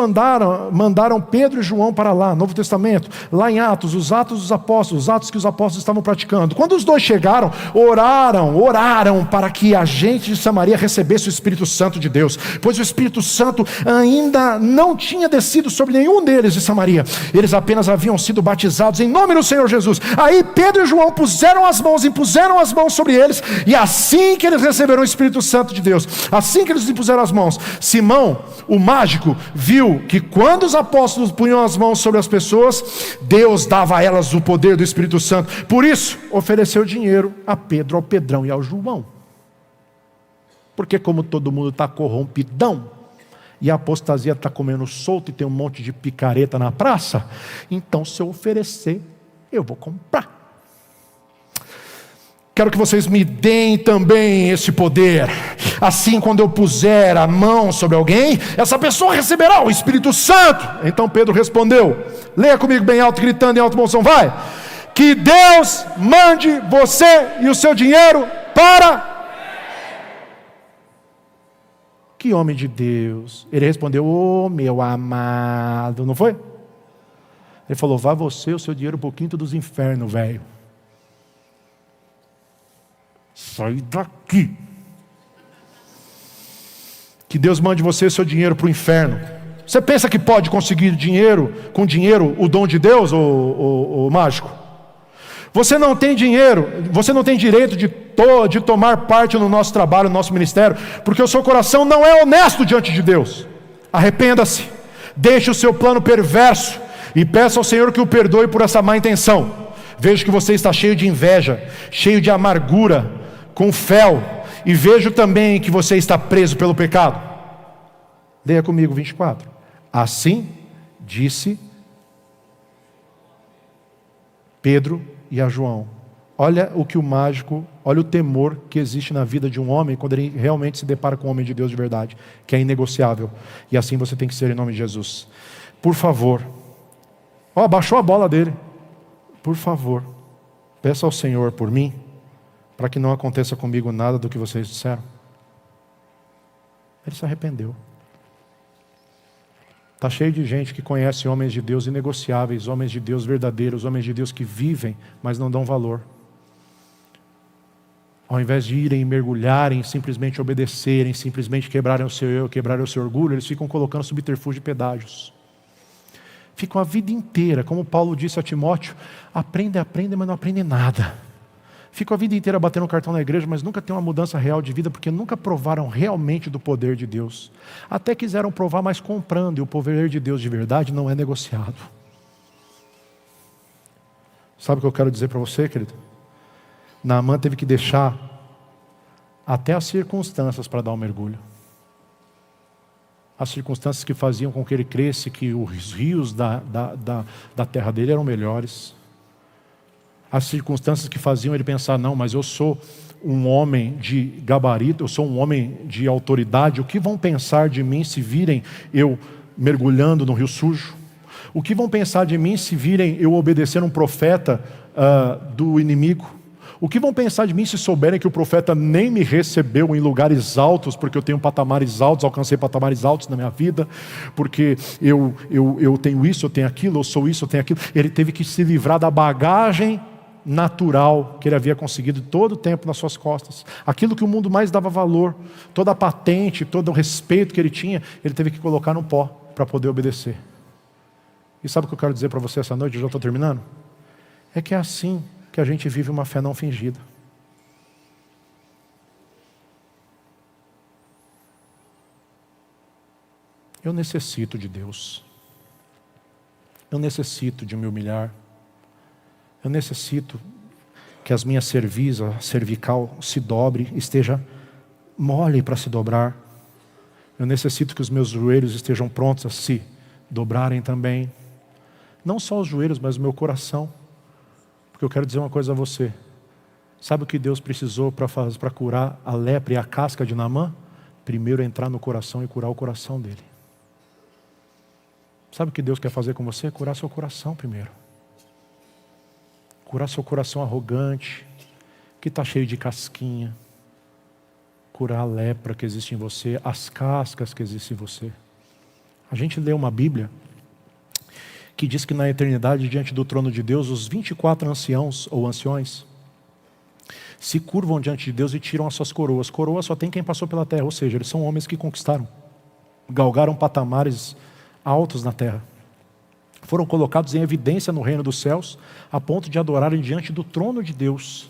mandaram Pedro e João para lá, Novo Testamento. Lá em Atos, os Atos dos Apóstolos, os atos que os apóstolos estavam praticando. Quando os dois chegaram, oraram para que a gente de Samaria recebesse o Espírito Santo de Deus. Pois o Espírito Santo ainda não tinha descido sobre nenhum deles de Samaria. Eles apenas haviam sido batizados em nome do Senhor Jesus. Aí Pedro e João impuseram as mãos sobre eles, e assim que eles receberam o Espírito Santo de Deus, assim que eles impuseram as mãos, Simão, o mágico, viu que quando os apóstolos punham as mãos sobre as pessoas, Deus dava a elas o poder do Espírito Santo. Por isso, ofereceu dinheiro a Pedro, ao Pedrão e ao João. Porque como todo mundo está corrompidão, e a apostasia está comendo solto e tem um monte de picareta na praça, então se eu oferecer, eu vou comprar. Quero que vocês me deem também esse poder. Assim, quando eu puser a mão sobre alguém, essa pessoa receberá o Espírito Santo. Então Pedro respondeu, leia comigo bem alto, gritando em alta emoção, vai. Que Deus mande você e o seu dinheiro para... Que homem de Deus. Ele respondeu, ô meu amado, não foi? Ele falou, vá você, o seu dinheiro para o quinto dos infernos, velho. Sai daqui. Que Deus mande você e seu dinheiro para o inferno. Você pensa que pode conseguir dinheiro, com dinheiro, o dom de Deus, ô mágico? Você não tem dinheiro, você não tem direito de tomar parte no nosso trabalho, no nosso ministério, porque o seu coração não é honesto diante de Deus. Arrependa-se, deixe o seu plano perverso, e peça ao Senhor que o perdoe por essa má intenção. Vejo que você está cheio de inveja, cheio de amargura, com fel, e vejo também que você está preso pelo pecado. Leia comigo 24. Assim disse Pedro e a João, Olha o que o mágico, olha o temor que existe na vida de um homem quando ele realmente se depara com um homem de Deus de verdade, que é inegociável. E assim você tem que ser em nome de Jesus. Por favor, baixou a bola dele. Por favor, peça ao Senhor por mim, para que não aconteça comigo nada do que vocês disseram. Ele se arrependeu. Está cheio de gente que conhece homens de Deus inegociáveis, homens de Deus verdadeiros, homens de Deus que vivem, mas não dão valor. Ao invés de irem mergulharem, simplesmente obedecerem, simplesmente quebrarem o seu eu, quebrarem o seu orgulho, eles ficam colocando subterfúgio e pedágios. Ficam a vida inteira, como Paulo disse a Timóteo, aprendem, mas não aprendem nada. Ficam a vida inteira batendo cartão na igreja, mas nunca tem uma mudança real de vida, porque nunca provaram realmente do poder de Deus. Até quiseram provar, mas comprando, e o poder de Deus de verdade não é negociado. Sabe o que eu quero dizer para você, querido? Naamã teve que deixar até as circunstâncias para dar um mergulho. As circunstâncias que faziam com que ele cresce, que os rios da terra dele eram melhores. As circunstâncias que faziam ele pensar, não, mas eu sou um homem de gabarito, eu sou um homem de autoridade, o que vão pensar de mim se virem eu mergulhando no rio sujo? O que vão pensar de mim se virem eu obedecer um profeta do inimigo? O que vão pensar de mim se souberem que o profeta nem me recebeu em lugares altos, porque eu tenho patamares altos, alcancei patamares altos na minha vida, porque eu tenho isso, eu tenho aquilo, eu sou isso, eu tenho aquilo. Ele teve que se livrar da bagagem natural que ele havia conseguido todo o tempo nas suas costas. Aquilo que o mundo mais dava valor, toda a patente, todo o respeito que ele tinha, ele teve que colocar no pó para poder obedecer. E sabe o que eu quero dizer para você essa noite? Eu já estou terminando. É que é assim que a gente vive uma fé não fingida. Eu necessito de Deus. Eu necessito de me humilhar. Eu necessito que as minhas cerviz, a cervical se dobre, esteja mole para se dobrar. Eu necessito que os meus joelhos estejam prontos a se dobrarem também. Não só os joelhos, mas o meu coração. Porque eu quero dizer uma coisa a você. Sabe o que Deus precisou para curar a lepra e a casca de Naamã? Primeiro entrar no coração e curar o coração dele. Sabe o que Deus quer fazer com você? Curar seu coração primeiro. Curar seu coração arrogante, que está cheio de casquinha. Curar a lepra que existe em você, as cascas que existem em você. A gente lê uma Bíblia que diz que na eternidade, diante do trono de Deus, os 24 anciãos ou anciões se curvam diante de Deus e tiram as suas coroas. Coroa só tem quem passou pela terra, ou seja, eles são homens que conquistaram, galgaram patamares altos na terra. Foram colocados em evidência no reino dos céus, a ponto de adorarem diante do trono de Deus.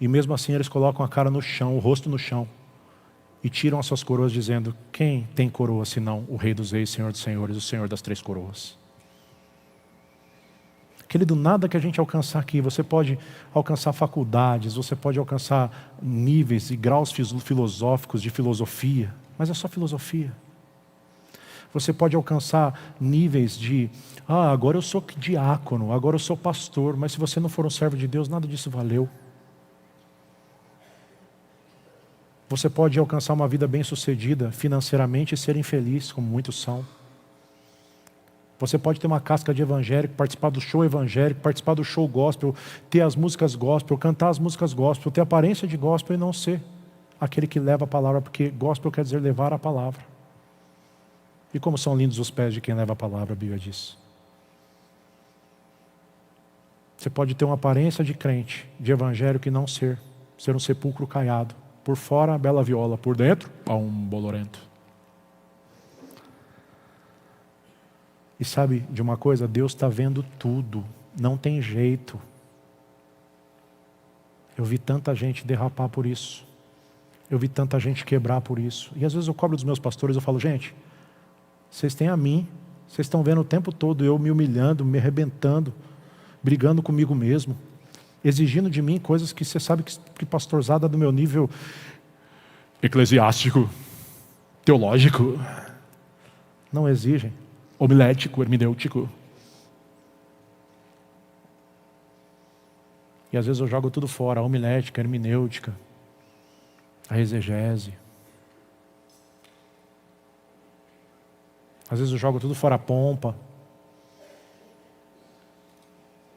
E mesmo assim eles colocam a cara no chão, o rosto no chão, e tiram as suas coroas dizendo, quem tem coroa senão o Rei dos Reis, Senhor dos Senhores, o Senhor das três coroas? Querido, nada que a gente alcançar aqui, você pode alcançar faculdades, você pode alcançar níveis e graus filosóficos de filosofia, mas é só filosofia. Você pode alcançar níveis de, agora eu sou diácono, agora eu sou pastor, mas se você não for um servo de Deus, nada disso valeu. Você pode alcançar uma vida bem-sucedida financeiramente e ser infeliz, como muitos são. Você pode ter uma casca de evangélico, participar do show evangélico, participar do show gospel, ter as músicas gospel, cantar as músicas gospel, ter aparência de gospel e não ser aquele que leva a palavra, porque gospel quer dizer levar a palavra. E como são lindos os pés de quem leva a palavra, a Bíblia diz. Você pode ter uma aparência de crente, de evangélico e não ser um sepulcro caiado. Por fora, a bela viola, por dentro, um bolorento. E sabe de uma coisa? Deus está vendo tudo, não tem jeito. Eu vi tanta gente derrapar por isso. Eu vi tanta gente quebrar por isso. E às vezes eu cobro dos meus pastores, eu falo, gente, vocês têm a mim, vocês estão vendo o tempo todo eu me humilhando, me arrebentando, brigando comigo mesmo, exigindo de mim coisas que você sabe que pastorzada do meu nível eclesiástico, teológico, não exigem. Homilético, hermenêutico. E às vezes eu jogo tudo fora, a homilética, a hermenêutica, a exegese. Às vezes eu jogo tudo fora a pompa.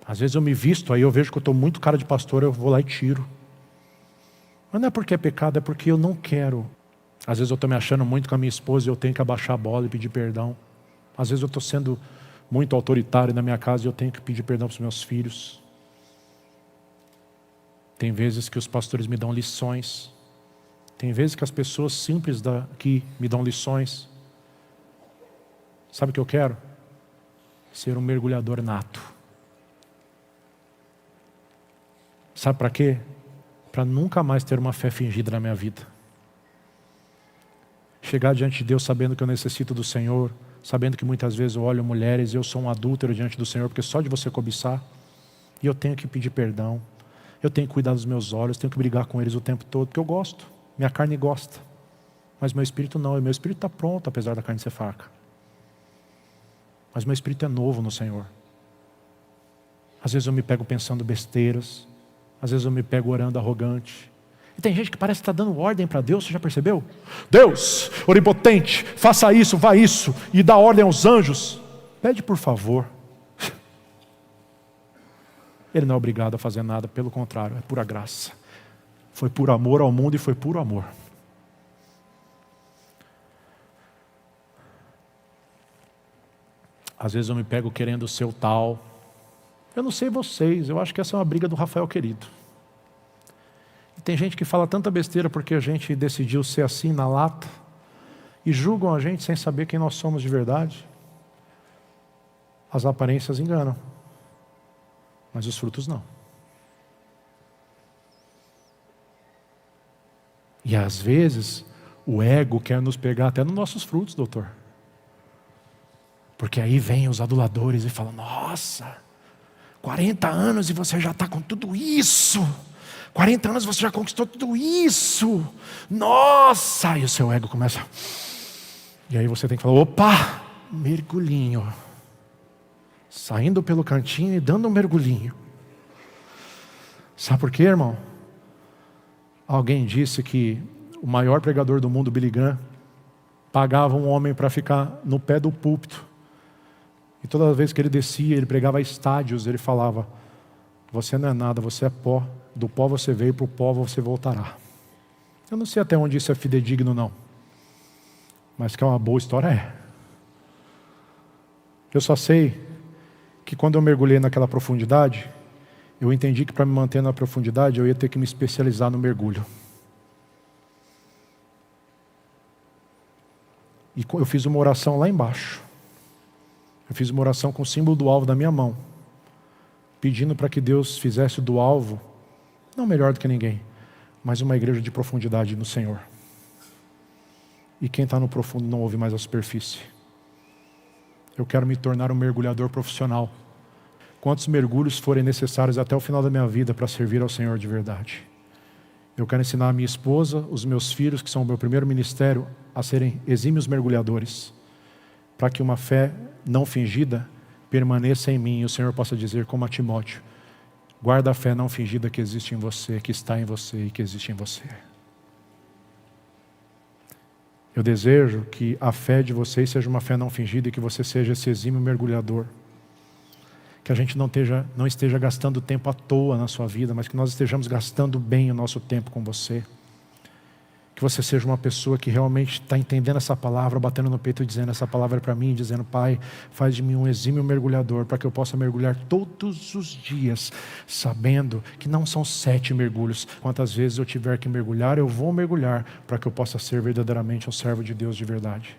Às vezes eu me visto, aí eu vejo que eu estou muito cara de pastor, eu vou lá e tiro. Mas não é porque é pecado, é porque eu não quero. Às vezes eu estou me achando muito com a minha esposa e eu tenho que abaixar a bola e pedir perdão. Às vezes eu estou sendo muito autoritário na minha casa e eu tenho que pedir perdão para os meus filhos. Tem vezes que os pastores me dão lições. Tem vezes que as pessoas simples daqui me dão lições. Sabe o que eu quero? Ser um mergulhador nato. Sabe para quê? Para nunca mais ter uma fé fingida na minha vida. Chegar diante de Deus sabendo que eu necessito do Senhor, sabendo que muitas vezes eu olho mulheres e eu sou um adúltero diante do Senhor, porque só de você cobiçar, e eu tenho que pedir perdão, eu tenho que cuidar dos meus olhos, tenho que brigar com eles o tempo todo, porque eu gosto, minha carne gosta, mas meu espírito não, e meu espírito está pronto, apesar da carne ser fraca. Mas meu espírito é novo no Senhor. Às vezes eu me pego pensando besteiras, às vezes eu me pego orando arrogante. E tem gente que parece que está dando ordem para Deus, você já percebeu? Deus, onipotente, faça isso, vá isso, e dá ordem aos anjos. Pede por favor. Ele não é obrigado a fazer nada, pelo contrário, é pura graça. Foi por amor ao mundo e foi puro amor. Às vezes eu me pego querendo ser o tal. Eu não sei vocês, eu acho que essa é uma briga do Rafael querido. E tem gente que fala tanta besteira porque a gente decidiu ser assim na lata e julgam a gente sem saber quem nós somos de verdade. As aparências enganam, mas os frutos não. E às vezes o ego quer nos pegar até nos nossos frutos, doutor. Porque aí vem os aduladores e falam, nossa, 40 anos e você já está com tudo isso. 40 anos você já conquistou tudo isso. Nossa! E o seu ego começa. E aí você tem que falar, opa, mergulhinho. Saindo pelo cantinho e dando um mergulhinho. Sabe por quê, irmão? Alguém disse que o maior pregador do mundo, Billy Graham, pagava um homem para ficar no pé do púlpito. E toda vez que ele descia, ele pregava estádios, ele falava, você não é nada, você é pó. Do pó você veio, para o pó você voltará. Eu não sei até onde isso é fidedigno, não. Mas que é uma boa história, é. Eu só sei que quando eu mergulhei naquela profundidade, eu entendi que para me manter na profundidade, eu ia ter que me especializar no mergulho. E eu fiz uma oração lá embaixo. Eu fiz uma oração com o símbolo do alvo da minha mão, pedindo para que Deus fizesse do alvo, não melhor do que ninguém, mas uma igreja de profundidade no Senhor. E quem está no profundo não ouve mais a superfície. Eu quero me tornar um mergulhador profissional. Quantos mergulhos forem necessários até o final da minha vida para servir ao Senhor de verdade. Eu quero ensinar a minha esposa, os meus filhos, que são o meu primeiro ministério, a serem exímios mergulhadores, para que uma fé não fingida permaneça em mim e o Senhor possa dizer como a Timóteo, guarda a fé não fingida que existe em você, que está em você e que existe em você. Eu desejo que a fé de vocês seja uma fé não fingida e que você seja esse exímio mergulhador. Que a gente não esteja gastando tempo à toa na sua vida, mas que nós estejamos gastando bem o nosso tempo com você. Que você seja uma pessoa que realmente está entendendo essa palavra, batendo no peito e dizendo essa palavra é para mim, dizendo, Pai, faz de mim um exímio mergulhador, para que eu possa mergulhar todos os dias, sabendo que não são 7 mergulhos. Quantas vezes eu tiver que mergulhar, eu vou mergulhar, para que eu possa ser verdadeiramente um servo de Deus de verdade.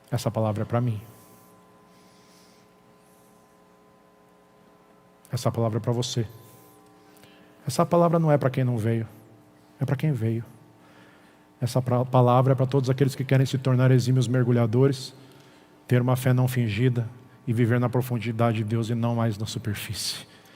Essa palavra é para mim. Essa palavra é para você. Essa palavra não é para quem não veio, é para quem veio. Essa palavra é para todos aqueles que querem se tornar exímios mergulhadores, ter uma fé não fingida e viver na profundidade de Deus e não mais na superfície.